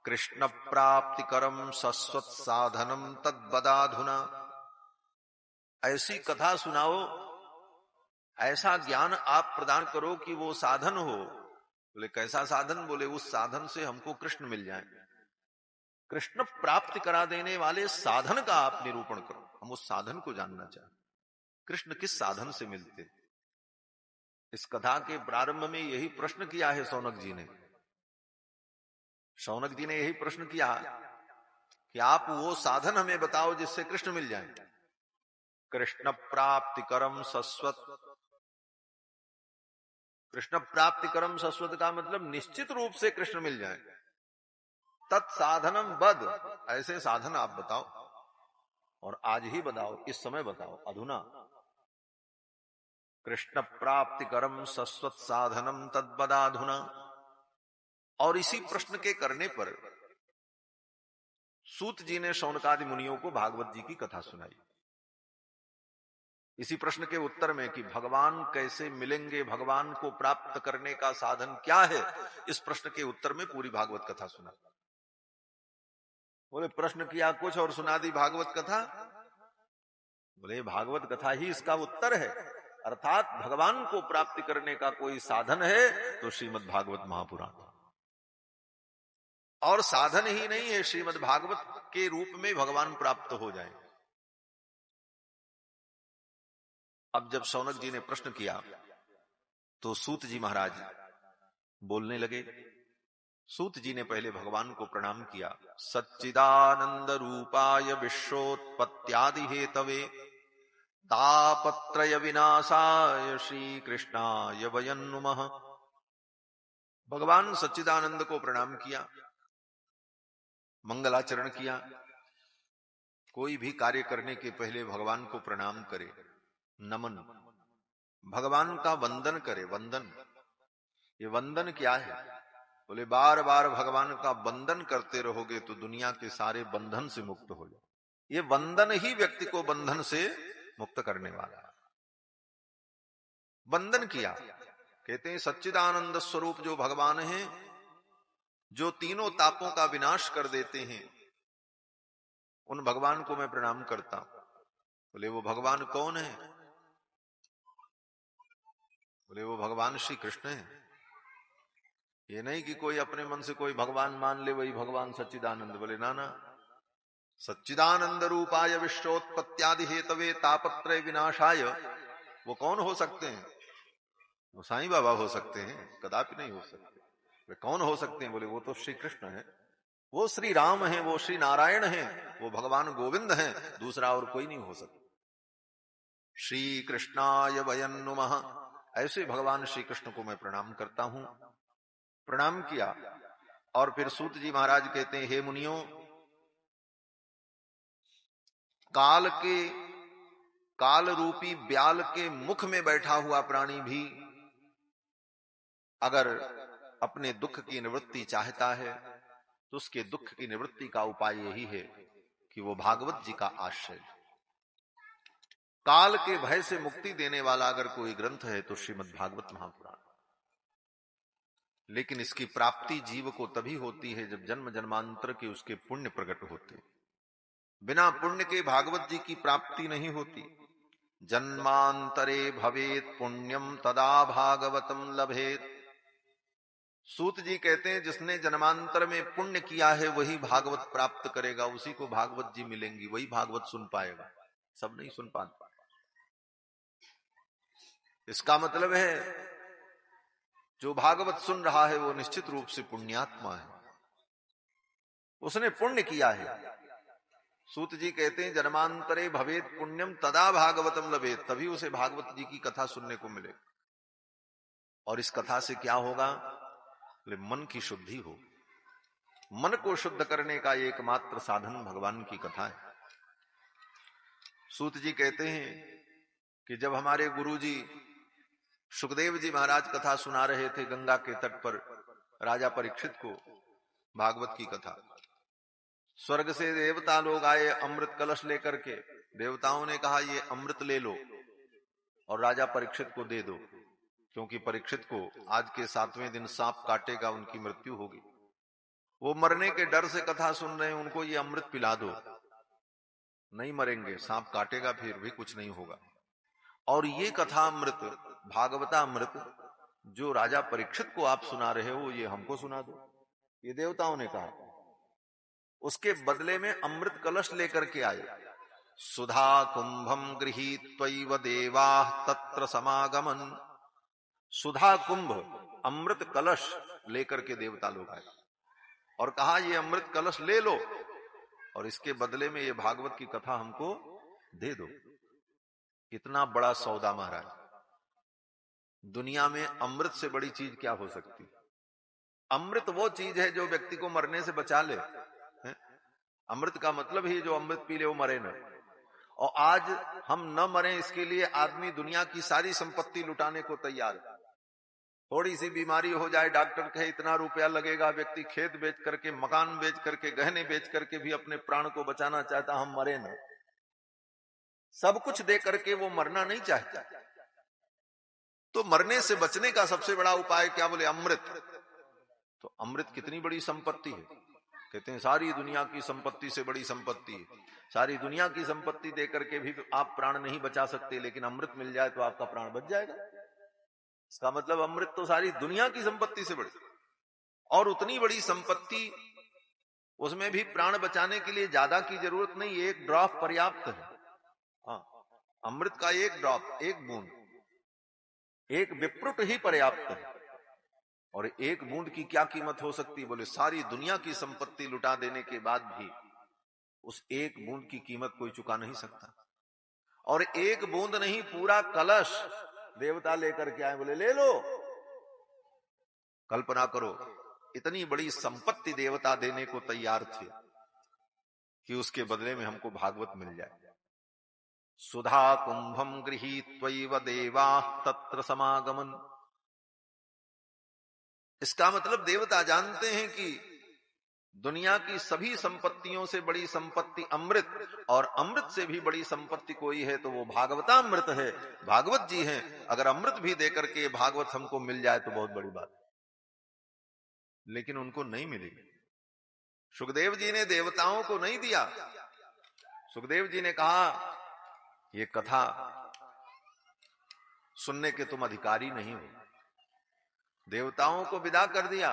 कृष्ण प्राप्ति करम सस्वत साधनम तद्बदाधुना, ऐसी कथा सुनाओ, ऐसा ज्ञान आप प्रदान करो कि वो साधन हो। बोले कैसा साधन? बोले उस साधन से हमको कृष्ण मिल जाए। कृष्ण प्राप्ति करा देने वाले साधन का आप निरूपण करो, हम उस साधन को जानना चाहते। कृष्ण किस साधन से मिलते? इस कथा के प्रारंभ में यही प्रश्न किया है शौनक जी ने। शौनक जी ने यही प्रश्न किया कि आप वो साधन हमें बताओ जिससे कृष्ण मिल जाए। कृष्ण प्राप्ति करम सस्वत, कृष्ण प्राप्ति करम सस्वत का मतलब निश्चित रूप से कृष्ण मिल जाए। तत्साधनम बद, ऐसे साधन आप बताओ, और आज ही बताओ, इस समय बताओ, अधुना। कृष्ण प्राप्ति करम सस्वत साधनम तद्बदाधुना। और इसी प्रश्न के करने पर सूत जी ने शौनकादि मुनियों को भागवत जी की कथा सुनाई। इसी प्रश्न के उत्तर में कि भगवान कैसे मिलेंगे, भगवान को प्राप्त करने का साधन क्या है, इस प्रश्न के उत्तर में पूरी भागवत कथा सुना। बोले प्रश्न किया कुछ और सुना दी भागवत कथा। बोले भागवत कथा ही इसका उत्तर है, अर्थात भगवान को प्राप्ति करने का कोई साधन है तो श्रीमद् भागवत महापुराण। और साधन ही नहीं है, श्रीमद् भागवत के रूप में भगवान प्राप्त हो जाए। अब जब शौनक जी ने प्रश्न किया तो सूत जी महाराज बोलने लगे। सूत जी ने पहले भगवान को प्रणाम किया। सच्चिदानंद रूपाय विश्वोत्पत्त्यादि हेतवे तापत्रय विनाशाय श्री कृष्णाय वयं नुमः। भगवान सच्चिदानंद को प्रणाम किया, मंगलाचरण किया। कोई भी कार्य करने के पहले भगवान को प्रणाम करे, नमन, भगवान का वंदन करे। वंदन, ये वंदन क्या है? बोले बार बार भगवान का वंदन करते रहोगे तो दुनिया के सारे बंधन से मुक्त हो जाओ। ये वंदन ही व्यक्ति को बंधन से मुक्त करने वाला है। वंदन किया, कहते हैं सच्चिदानंद स्वरूप जो भगवान हैं, जो तीनों तापों का विनाश कर देते हैं, उन भगवान को मैं प्रणाम करता हूं। बोले वो भगवान कौन है? बोले वो भगवान श्री कृष्ण है। ये नहीं कि कोई अपने मन से कोई भगवान मान ले वही भगवान सच्चिदानंद। बोले ना ना, सच्चिदानंद रूपाय विश्वोत्पत्त्यादि हेतवे तापत्रय विनाशाय, वो कौन हो सकते हैं? वो साईं बाबा हो सकते हैं, कदापि नहीं हो सकते। वे कौन हो सकते हैं? बोले वो तो श्री कृष्ण है, वो श्री राम है, वो श्री नारायण है, वो भगवान गोविंद हैं, दूसरा और कोई नहीं हो सकता। श्री कृष्णाय वयं नुमः, ऐसे भगवान श्री कृष्ण को मैं प्रणाम करता हूं। प्रणाम किया और फिर सूत जी महाराज कहते हैं, हे मुनियों, काल रूपी ब्याल के मुख में बैठा हुआ प्राणी भी अगर अपने दुख की निवृत्ति चाहता है तो उसके दुख की निवृत्ति का उपाय यही है कि वो भागवत जी का आश्रय। काल के भय से मुक्ति देने वाला अगर कोई ग्रंथ है तो श्रीमद् भागवत महापुराण। लेकिन इसकी प्राप्ति जीव को तभी होती है जब जन्म जन्मांतर के उसके पुण्य प्रकट होते। बिना पुण्य के भागवत जी की प्राप्ति नहीं होती। जन्मांतरे भवेत पुण्यम तदा भागवतम लभेत। सूत जी कहते हैं जिसने जन्मांतर में पुण्य किया है वही भागवत प्राप्त करेगा, उसी को भागवत जी मिलेंगी, वही भागवत सुन पाएगा, सब नहीं सुन पाता। इसका मतलब है जो भागवत सुन रहा है वो निश्चित रूप से पुण्यात्मा है, उसने पुण्य किया है। सूत जी कहते हैं जन्मांतरे भवेत पुण्यम तदा भागवतम लभेत, तभी उसे भागवत जी की कथा सुनने को मिले। और इस कथा से क्या होगा? मन की शुद्धि हो। मन को शुद्ध करने का एकमात्र साधन भगवान की कथा है। सूत जी कहते हैं कि जब हमारे गुरुजी सुखदेव जी महाराज कथा सुना रहे थे गंगा के तट पर राजा परीक्षित को भागवत की कथा। स्वर्ग से देवता लोग आए अमृत कलश लेकर के। देवताओं ने कहा ये अमृत ले लो और राजा परीक्षित को दे दो, क्योंकि परीक्षित को आज के 7वें दिन सांप काटेगा, उनकी मृत्यु होगी। वो मरने के डर से कथा सुन रहे हैं, उनको ये अमृत पिला दो, नहीं मरेंगे, सांप काटेगा फिर भी कुछ नहीं होगा। और ये कथा अमृत, भागवता अमृत जो राजा परीक्षित को आप सुना रहे हो, ये हमको सुना दो, ये देवताओं ने कहा। उसके बदले में अमृत कलश लेकर के आए। सुधा कुंभम गृहीत्वैव देवाः तत्र समागमन। सुधा कुंभ अमृत कलश लेकर के देवता लोग आए और कहा ये अमृत कलश ले लो और इसके बदले में ये भागवत की कथा हमको दे दो। इतना बड़ा सौदा महाराज। दुनिया में अमृत से बड़ी चीज क्या हो सकती? अमृत वो चीज है जो व्यक्ति को मरने से बचा ले। अमृत का मतलब ही जो अमृत पी ले वो मरे न। और आज हम न मरे इसके लिए आदमी दुनिया की सारी संपत्ति लुटाने को तैयार है। थोड़ी सी बीमारी हो जाए, डॉक्टर कहे इतना रुपया लगेगा, व्यक्ति खेत बेच करके, मकान बेच करके, गहने बेच करके भी अपने प्राण को बचाना चाहता, हम मरे न। सब कुछ दे करके वो मरना नहीं चाहता। तो मरने से बचने का सबसे बड़ा उपाय क्या? बोले अमृत। तो अमृत कितनी बड़ी संपत्ति है। कहते हैं सारी दुनिया की संपत्ति से बड़ी संपत्ति है। सारी दुनिया की संपत्ति दे करके भी आप प्राण नहीं बचा सकते, लेकिन अमृत मिल जाए तो आपका प्राण बच जाएगा। इसका मतलब अमृत तो सारी दुनिया की संपत्ति से बड़ी, और उतनी बड़ी संपत्ति, उसमें भी प्राण बचाने के लिए ज्यादा की जरूरत नहीं, एक ड्रॉप पर्याप्त है। हाँ, अमृत का एक ड्रॉप, एक बूंद, एक विप्रुट ही पर्याप्त है। और एक बूंद की क्या कीमत हो सकती? बोले सारी दुनिया की संपत्ति लुटा देने के बाद भी उस एक बूंद की कीमत कोई चुका नहीं सकता। और एक बूंद नहीं, पूरा कलश देवता लेकर के आए, बोले ले लो। कल्पना करो, इतनी बड़ी संपत्ति देवता देने को तैयार थे कि उसके बदले में हमको भागवत मिल जाए। सुधा कुंभम गृहीत्वैव देवाः तत्र समागमन। इसका मतलब देवता जानते हैं कि दुनिया की सभी संपत्तियों से बड़ी संपत्ति अमृत, और अमृत से भी बड़ी संपत्ति कोई है तो वो भागवतामृत है, भागवत जी हैं। अगर अमृत भी देकर के भागवत हमको मिल जाए तो बहुत बड़ी बात। लेकिन उनको नहीं मिली। सुखदेव जी ने देवताओं को नहीं दिया। सुखदेव जी ने कहा ये कथा सुनने के तुम अधिकारी नहीं हो। देवताओं को विदा कर दिया।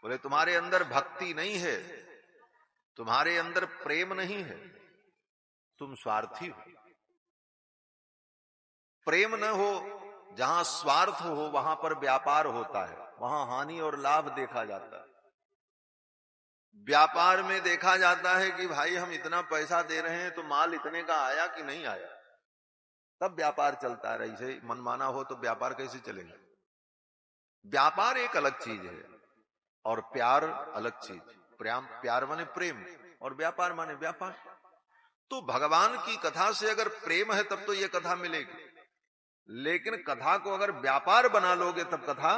बोले तुम्हारे अंदर भक्ति नहीं है, तुम्हारे अंदर प्रेम नहीं है, तुम स्वार्थी हो। प्रेम न हो, जहां स्वार्थ हो वहां पर व्यापार होता है, वहां हानि और लाभ देखा जाता है। व्यापार में देखा जाता है कि भाई हम इतना पैसा दे रहे हैं तो माल इतने का आया कि नहीं आया, तब व्यापार चलता है। ऐसे मनमाना हो तो व्यापार कैसे चलेगा? व्यापार एक अलग चीज है और प्यार अलग चीज। प्यार माने प्रेम और व्यापार माने व्यापार। तो भगवान की कथा से अगर प्रेम है तब तो ये कथा मिलेगी, लेकिन कथा को अगर व्यापार बना लोगे तब कथा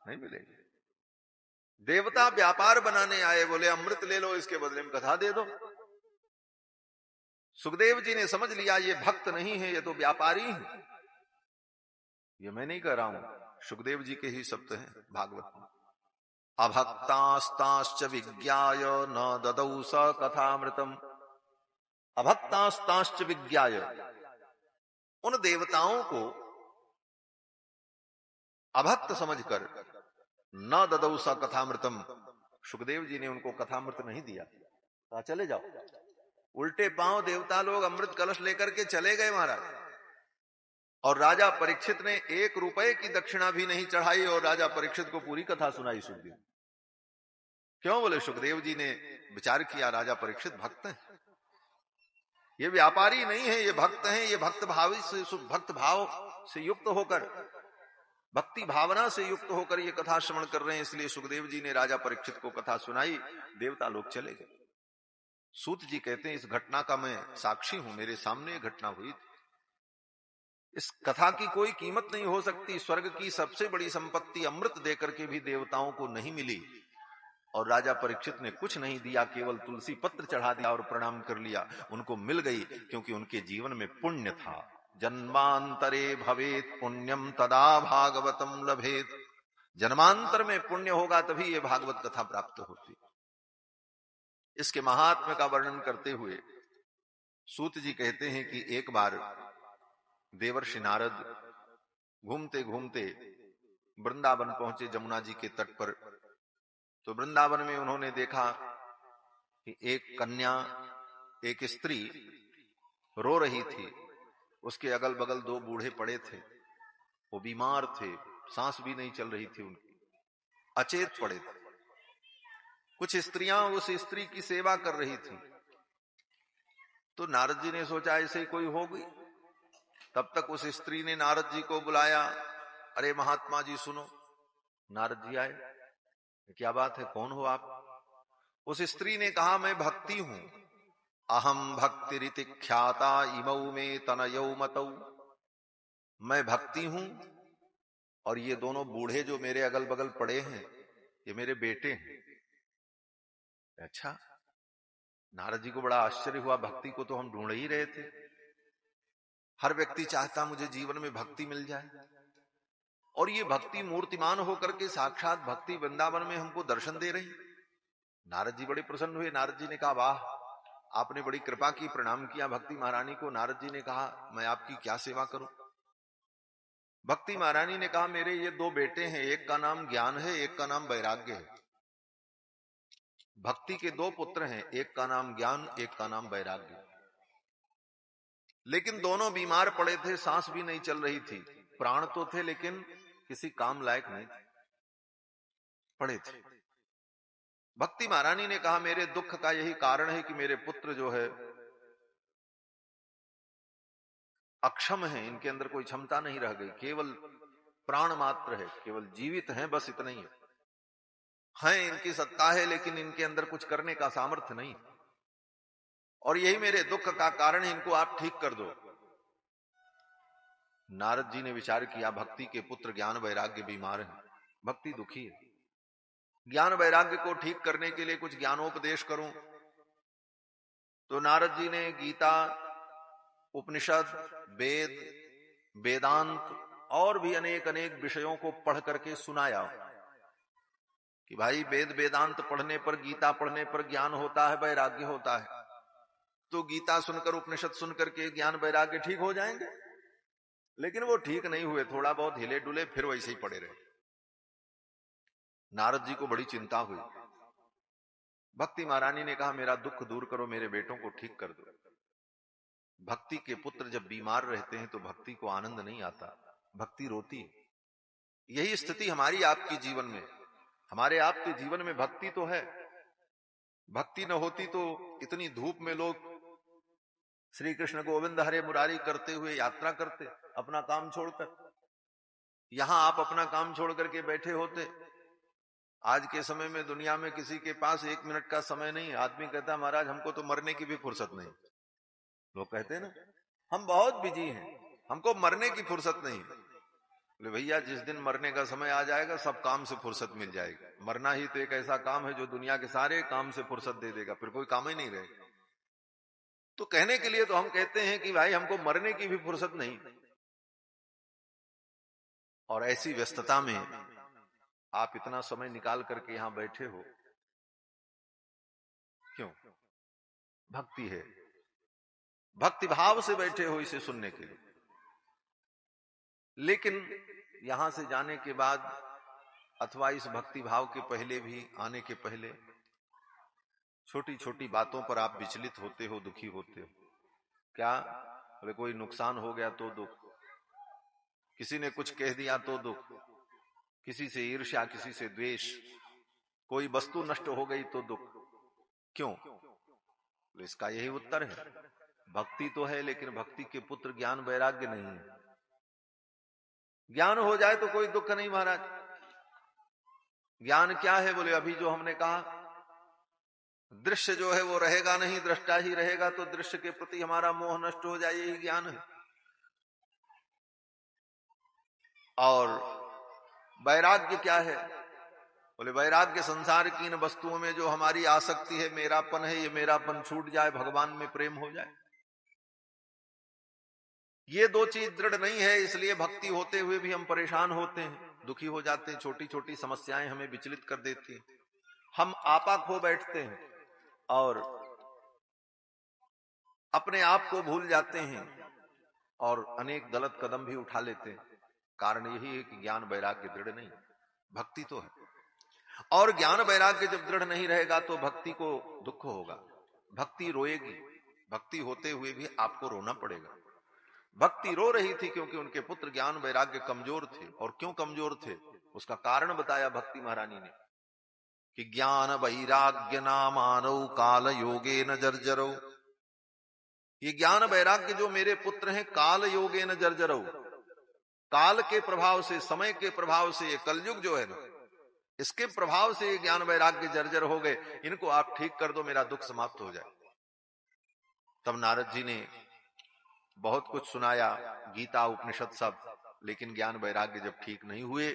नहीं मिलेगी। देवता व्यापार बनाने आए, बोले अमृत ले लो, इसके बदले में कथा दे दो। सुखदेव जी ने समझ लिया ये भक्त नहीं है, ये तो व्यापारी है। ये मैं नहीं कह रहा हूं, सुखदेव जी के ही शब्द हैं भागवत में। अभक्तास्ताश्च विज्ञाय न ददौ स कथामृतम। अभक्तास्ताश्च विज्ञाय, उन देवताओं को अभक्त समझकर न ददौ स कथामृतम, सुखदेव जी ने उनको कथामृत नहीं दिया। कहा चले जाओ। उल्टे पांव देवता लोग अमृत कलश लेकर के चले गए महाराज। और राजा परीक्षित ने 1 रुपए की दक्षिणा भी नहीं चढ़ाई और राजा परीक्षित को पूरी कथा सुनाई सुखदेव। क्यों? बोले सुखदेव जी ने विचार किया राजा परीक्षित भक्त हैं, ये व्यापारी नहीं है, ये भक्त हैं। ये भक्त भाव से युक्त होकर, भक्ति भावना से युक्त होकर ये कथा श्रवण कर रहे हैं। इसलिए सुखदेव जी ने राजा परीक्षित को कथा सुनाई। देवता लोग चले गए। सूत जी कहते हैं इस घटना का मैं साक्षी हूं, मेरे सामने घटना हुई थी। इस कथा की कोई कीमत नहीं हो सकती। स्वर्ग की सबसे बड़ी संपत्ति अमृत देकर के भी देवताओं को नहीं मिली, और राजा परीक्षित ने कुछ नहीं दिया, केवल तुलसी पत्र चढ़ा दिया और प्रणाम कर लिया। उनको मिल गई क्योंकि उनके जीवन में पुण्य था। जन्मांतरे भवेत पुण्यम तदा भागवतम लभेत। जन्मांतर में पुण्य होगा तभी ये भागवत कथा प्राप्त होती। इसके महात्म्य का वर्णन करते हुए सूत जी कहते हैं कि एक बार देवर्षि नारद घूमते घूमते वृंदावन पहुंचे, जमुना जी के तट पर। तो वृंदावन में उन्होंने देखा कि एक कन्या, एक स्त्री रो रही थी। उसके अगल बगल दो बूढ़े पड़े थे, वो बीमार थे, सांस भी नहीं चल रही थी उनकी, अचेत पड़े थे। कुछ स्त्रियां उस स्त्री की सेवा कर रही थी। तो नारद जी ने सोचा ऐसे ही कोई होगी। तब तक उस स्त्री ने नारद जी को बुलाया, अरे महात्मा जी सुनो। नारद जी आए, क्या बात है, कौन हो आप? उस स्त्री ने कहा, मैं भक्ति हूं। अहम भक्ति रीति ख्याता इमऊ में तनयौ मतौ। मैं भक्ति हूं और ये दोनों बूढ़े जो मेरे अगल बगल पड़े हैं ये मेरे बेटे हैं। अच्छा, नारद जी को बड़ा आश्चर्य हुआ, भक्ति को तो हम ढूंढ ही रहे थे। हर व्यक्ति चाहता मुझे जीवन में भक्ति मिल जाए, और ये भक्ति मूर्तिमान होकर के साक्षात भक्ति वृंदावन में हमको दर्शन दे रही। नारद जी बड़े प्रसन्न हुए। नारद जी ने कहा, वाह, आपने बड़ी कृपा की। प्रणाम किया भक्ति महारानी को। नारद जी ने कहा, मैं आपकी क्या सेवा करूं? भक्ति महारानी ने कहा, मेरे ये दो बेटे हैं, एक का नाम ज्ञान है, एक का नाम वैराग्य है। भक्ति के दो पुत्र हैं, एक का नाम ज्ञान, एक का नाम वैराग्य। लेकिन दोनों बीमार पड़े थे, सांस भी नहीं चल रही थी। प्राण तो थे लेकिन किसी काम लायक नहीं पड़े थे। भक्ति महारानी ने कहा, मेरे दुख का यही कारण है कि मेरे पुत्र जो है अक्षम है, इनके अंदर कोई क्षमता नहीं रह गई, केवल प्राण मात्र है, केवल जीवित हैं, बस इतना ही है। इनकी सत्ता है लेकिन इनके अंदर कुछ करने का सामर्थ्य नहीं, और यही मेरे दुख का कारण है, इनको आप ठीक कर दो। नारद जी ने विचार किया, भक्ति के पुत्र ज्ञान वैराग्य बीमार हैं, भक्ति दुखी है, ज्ञान वैराग्य को ठीक करने के लिए कुछ ज्ञानोपदेश करूं। तो नारद जी ने गीता, उपनिषद, वेद, वेदांत और भी अनेक अनेक विषयों को पढ़ करके सुनाया कि भाई वेद वेदांत पढ़ने पर, गीता पढ़ने पर ज्ञान होता है, वैराग्य होता है। तो गीता सुनकर, उपनिषद सुनकर के ज्ञान वैराग्य ठीक हो जाएंगे। लेकिन वो ठीक नहीं हुए, थोड़ा बहुत हिले डुले, फिर वैसे ही पड़े रहे। नारद जी को बड़ी चिंता हुई। भक्ति महारानी ने कहा, मेरा दुख दूर करो, मेरे बेटों को ठीक कर दो। भक्ति के पुत्र जब बीमार रहते हैं तो भक्ति को आनंद नहीं आता, भक्ति रोती है। यही स्थिति हमारी आपकी जीवन में, हमारे आपके जीवन में भक्ति तो है। भक्ति न होती तो इतनी धूप में लोग श्री कृष्ण गोविंद हरे मुरारी करते हुए यात्रा करते, अपना काम छोड़कर। यहां आप अपना काम छोड़ करके बैठे होते। आज के समय में दुनिया में किसी के पास 1 मिनट का समय नहीं। आदमी कहता, महाराज हमको तो मरने की भी फुर्सत नहीं। लोग कहते हैं ना, हम बहुत बिजी हैं, हमको मरने की फुर्सत नहीं। बोले भैया, जिस दिन मरने का समय आ जाएगा सब काम से फुर्सत मिल जाएगी। मरना ही तो एक ऐसा काम है जो दुनिया के सारे काम से फुर्सत दे देगा, फिर कोई काम ही नहीं रहेगा। तो कहने के लिए तो हम कहते हैं कि भाई हमको मरने की भी फुर्सत नहीं। और ऐसी व्यस्तता में आप इतना समय निकाल करके यहां बैठे हो, क्यों? भक्ति है, भक्ति भाव से बैठे हो इसे सुनने के लिए। लेकिन यहां से जाने के बाद अथवा इस भक्ति भाव के पहले भी, आने के पहले, छोटी छोटी बातों पर आप विचलित होते हो, दुखी होते हो। क्या? बोले कोई नुकसान हो गया तो दुख, किसी ने कुछ कह दिया तो दुख, किसी से ईर्ष्या, किसी से द्वेष, कोई वस्तु नष्ट हो गई तो दुख। क्यों? तो इसका यही उत्तर है, भक्ति तो है लेकिन भक्ति के पुत्र ज्ञान वैराग्य नहीं है। ज्ञान हो जाए तो कोई दुख नहीं महाराज। ज्ञान क्या है? बोले अभी जो हमने कहा, दृश्य जो है वो रहेगा नहीं, दृष्टा ही रहेगा, तो दृश्य के प्रति हमारा मोह नष्ट हो जाए, यही ज्ञान है। और वैराग्य क्या है? बोले वैराग्य संसार की इन वस्तुओं में जो हमारी आसक्ति है, मेरापन है, ये मेरापन छूट जाए, भगवान में प्रेम हो जाए। ये दो चीज दृढ़ नहीं है, इसलिए भक्ति होते हुए भी हम परेशान होते हैं, दुखी हो जाते हैं, छोटी छोटी समस्याएं हमें विचलित कर देती हैं, हम आपा खो बैठते हैं और अपने आप को भूल जाते हैं और अनेक गलत कदम भी उठा लेते हैं। कारण यही है कि ज्ञान वैराग्य दृढ़ नहीं। भक्ति तो है, और ज्ञान वैराग्य जब दृढ़ नहीं रहेगा तो भक्ति को दुख होगा, भक्ति रोएगी, भक्ति होते हुए भी आपको रोना पड़ेगा। भक्ति रो रही थी क्योंकि उनके पुत्र ज्ञान वैराग्य कमजोर थे। और क्यों कमजोर थे उसका कारण बताया भक्ति महारानी ने कि ज्ञान वैराग्य नामानौ काल योगे न जर्जरौ। ये ज्ञान वैराग्य जो मेरे पुत्र हैं, काल योगे न जर्जरौ, काल के प्रभाव से, समय के प्रभाव से, ये कलयुग जो है ना, इसके प्रभाव से ये ज्ञान वैराग्य जर्जर हो गए, इनको आप ठीक कर दो, मेरा दुख समाप्त हो जाए। तब नारद जी ने बहुत कुछ सुनाया, गीता उपनिषद सब, लेकिन ज्ञान वैराग्य जब ठीक नहीं हुए,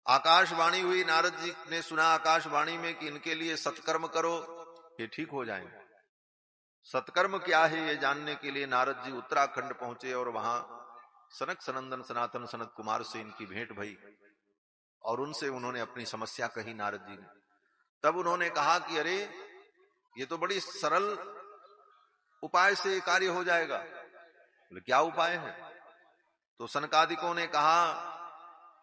आकाशवाणी हुई, नारद जी ने सुना आकाशवाणी में कि इनके लिए सत्कर्म करो, ये ठीक हो जाएंगे। सत्कर्म क्या है ये जानने के लिए नारद जी उत्तराखंड पहुंचे और वहां सनक सनंदन सनातन सनत कुमार से इनकी भेंट भई और उनसे उन्होंने अपनी समस्या कही नारद जी ने। तब उन्होंने कहा कि अरे ये तो बड़ी सरल उपाय से कार्य हो जाएगा। बोले क्या उपाय है? तो सनकादिकों ने कहा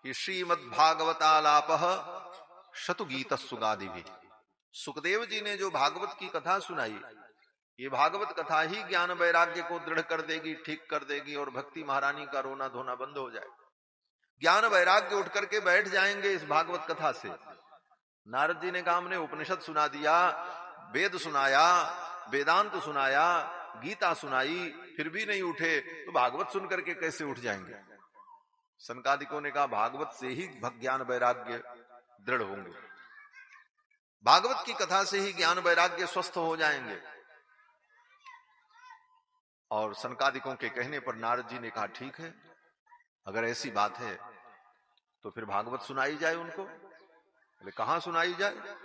कि श्रीमद् भागवतालापः शतुगीत सुगादि भी। सुखदेव जी ने जो भागवत की कथा सुनाई, ये भागवत कथा ही ज्ञान वैराग्य को दृढ़ कर देगी, ठीक कर देगी और भक्ति महारानी का रोना धोना बंद हो जाए। ज्ञान वैराग्य उठ करके बैठ जाएंगे इस भागवत कथा से। नारद जी ने कहा हमने उपनिषद सुना दिया, वेद सुनाया, वेदांत सुनाया, गीता सुनाई, फिर भी नहीं उठे, तो भागवत सुन करके कैसे उठ जाएंगे? सनकादिकों ने कहा भागवत से ही ज्ञान वैराग्य दृढ़ होंगे, भागवत की कथा से ही ज्ञान वैराग्य स्वस्थ हो जाएंगे। और सनकादिकों के कहने पर नारद जी ने कहा ठीक है, अगर ऐसी बात है तो फिर भागवत सुनाई जाए उनको। बोले कहां सुनाई जाए?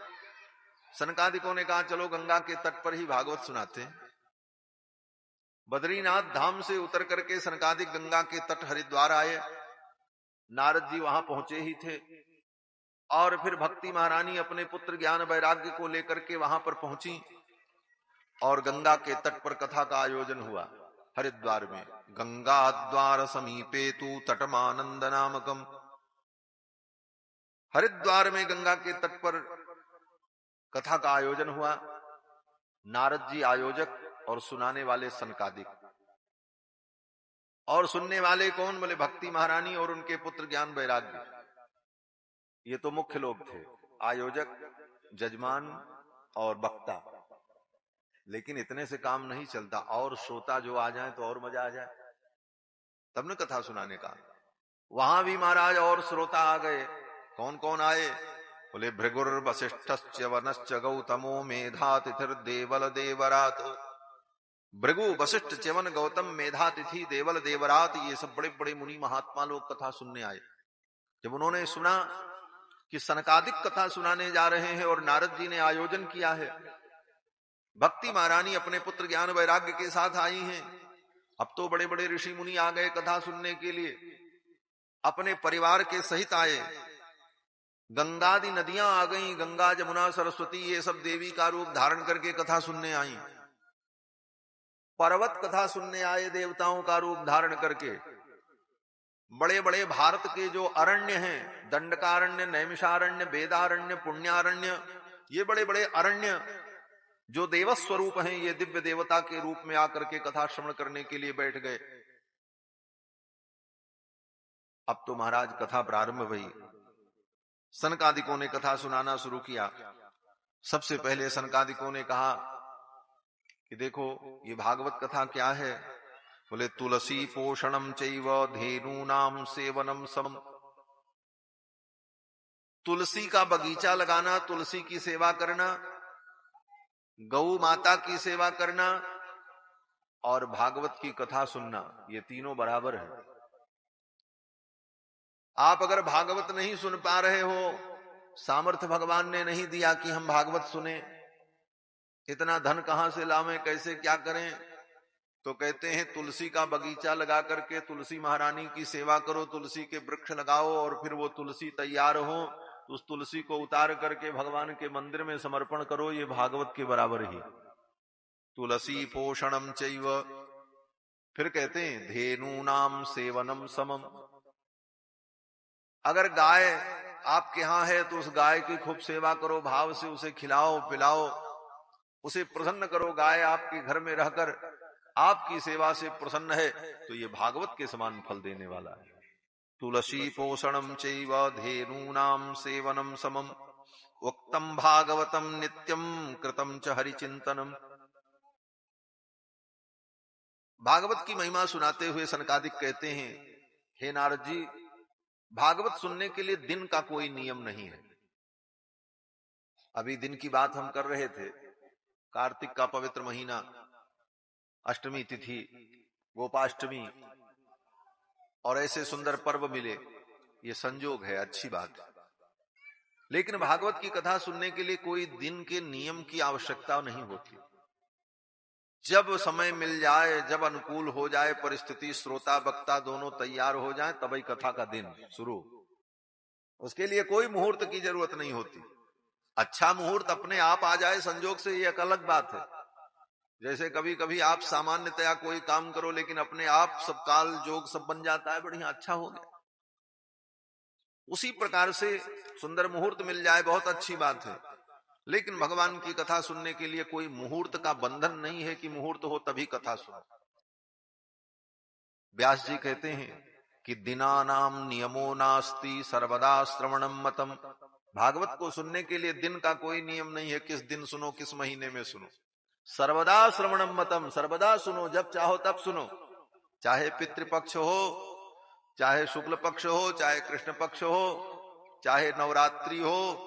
सनकादिकों ने कहा चलो गंगा के तट पर ही भागवत सुनाते हैं। बद्रीनाथ धाम से उतर करके सनकादिक गंगा के तट हरिद्वार आए। नारद जी वहां पहुंचे ही थे और फिर भक्ति महारानी अपने पुत्र ज्ञान वैराग्य को लेकर के वहां पर पहुंची और गंगा के तट पर कथा का आयोजन हुआ हरिद्वार में। गंगा द्वार समीपे तू तटमानंद नामकम। हरिद्वार में गंगा के तट पर कथा का आयोजन हुआ। नारद जी आयोजक और सुनाने वाले सनकादिक। और सुनने वाले कौन? बोले भक्ति महारानी और उनके पुत्र ज्ञान वैराग्य। ये तो मुख्य लोग थे, आयोजक, जजमान और वक्ता। लेकिन इतने से काम नहीं चलता, और श्रोता जो आ जाए तो और मजा आ जाए, तब न कथा सुनाने का। वहां भी महाराज और श्रोता आ गए। कौन कौन आए? बोले भृगुर वशिष्ठश्च वनश्च गौतमो मेधातिथिर देवल देवरात। भृगु, वशिष्ठ, च्यवन, गौतम, मेधातिथि, देवल, देवरात, ये सब बड़े बड़े मुनि महात्मा लोग कथा सुनने आए। जब उन्होंने सुना कि सनकादिक कथा सुनाने जा रहे हैं और नारद जी ने आयोजन किया है, भक्ति महारानी अपने पुत्र ज्ञान वैराग्य के साथ आई हैं, अब तो बड़े बड़े ऋषि मुनि आ गए कथा सुनने के लिए, अपने परिवार के सहित आए। गंगादि नदियां आ गई, गंगा, जमुना, सरस्वती, ये सब देवी का रूप धारण करके कथा सुनने आई। पर्वत कथा सुनने आए देवताओं का रूप धारण करके। बड़े बड़े भारत के जो अरण्य हैं, दंडकारण्य, नैमिषारण्य, वेदारण्य, पुण्यारण्य, ये बड़े बड़े अरण्य जो देवस्वरूप हैं, ये दिव्य देवता के रूप में आकर के कथा श्रवण करने के लिए बैठ गए। अब तो महाराज कथा प्रारंभ हुई। सनकादिकों ने कथा सुनाना शुरू किया। सबसे पहले सनकादिकों ने कहा कि देखो ये भागवत कथा क्या है? बोले तुलसी पोषणम चैव धेनूनाम सेवनम सम। तुलसी का बगीचा लगाना, तुलसी की सेवा करना, गौ माता की सेवा करना और भागवत की कथा सुनना, ये तीनों बराबर है। आप अगर भागवत नहीं सुन पा रहे हो, सामर्थ्य भगवान ने नहीं दिया कि हम भागवत सुने, इतना धन कहां से लावें, कैसे क्या करें, तो कहते हैं तुलसी का बगीचा लगा करके तुलसी महारानी की सेवा करो, तुलसी के वृक्ष लगाओ, और फिर वो तुलसी तैयार हो तो उस तुलसी को उतार करके भगवान के मंदिर में समर्पण करो। ये भागवत के बराबर ही। तुलसी पोषणम चैव, फिर कहते हैं धेनु नाम सेवनम समम। अगर गाय आपके यहां है तो उस गाय की खूब सेवा करो, भाव से उसे खिलाओ पिलाओ, उसे प्रसन्न करो। गाय आपके घर में रहकर आपकी सेवा से प्रसन्न है तो ये भागवत के समान फल देने वाला है। तुलसी पोषणम चैव धेनूनाम सेवनम समम, उक्तम भागवतम नित्यम कृतम च हरिचिंतनम। भागवत की महिमा सुनाते हुए सनकादिक कहते हैं, हे नारद जी, भागवत सुनने के लिए दिन का कोई नियम नहीं है। अभी दिन की बात हम कर रहे थे, कार्तिक का पवित्र महीना, अष्टमी तिथि, गोपाष्टमी, और ऐसे सुंदर पर्व मिले, ये संजोग है, अच्छी बात है। लेकिन भागवत की कथा सुनने के लिए कोई दिन के नियम की आवश्यकता नहीं होती। जब समय मिल जाए, जब अनुकूल हो जाए परिस्थिति, श्रोता वक्ता दोनों तैयार हो जाए, तभी कथा का दिन शुरू। उसके लिए कोई मुहूर्त की जरूरत नहीं होती। अच्छा मुहूर्त अपने आप आ जाए संजोग से, ये एक अलग बात है। जैसे कभी कभी आप सामान्यतया कोई काम करो लेकिन अपने आप सब काल जोग सब बन जाता है, बढ़िया अच्छा हो गया। उसी प्रकार से सुंदर मुहूर्त मिल जाए बहुत अच्छी बात है। लेकिन भगवान की कथा सुनने के लिए कोई मुहूर्त का बंधन नहीं है कि मुहूर्त हो तभी कथा सुनो। व्यास जी कहते हैं कि दिनानाम नियमो नास्ति सर्वदा श्रवणम मतम। भागवत को सुनने के लिए दिन का कोई नियम नहीं है, किस दिन सुनो, किस महीने में सुनो। सर्वदा श्रवणम मतम, सर्वदा सुनो, जब चाहो तब सुनो। चाहे पितृपक्ष हो, चाहे शुक्ल पक्ष हो, चाहे कृष्ण पक्ष हो, चाहे नवरात्रि हो,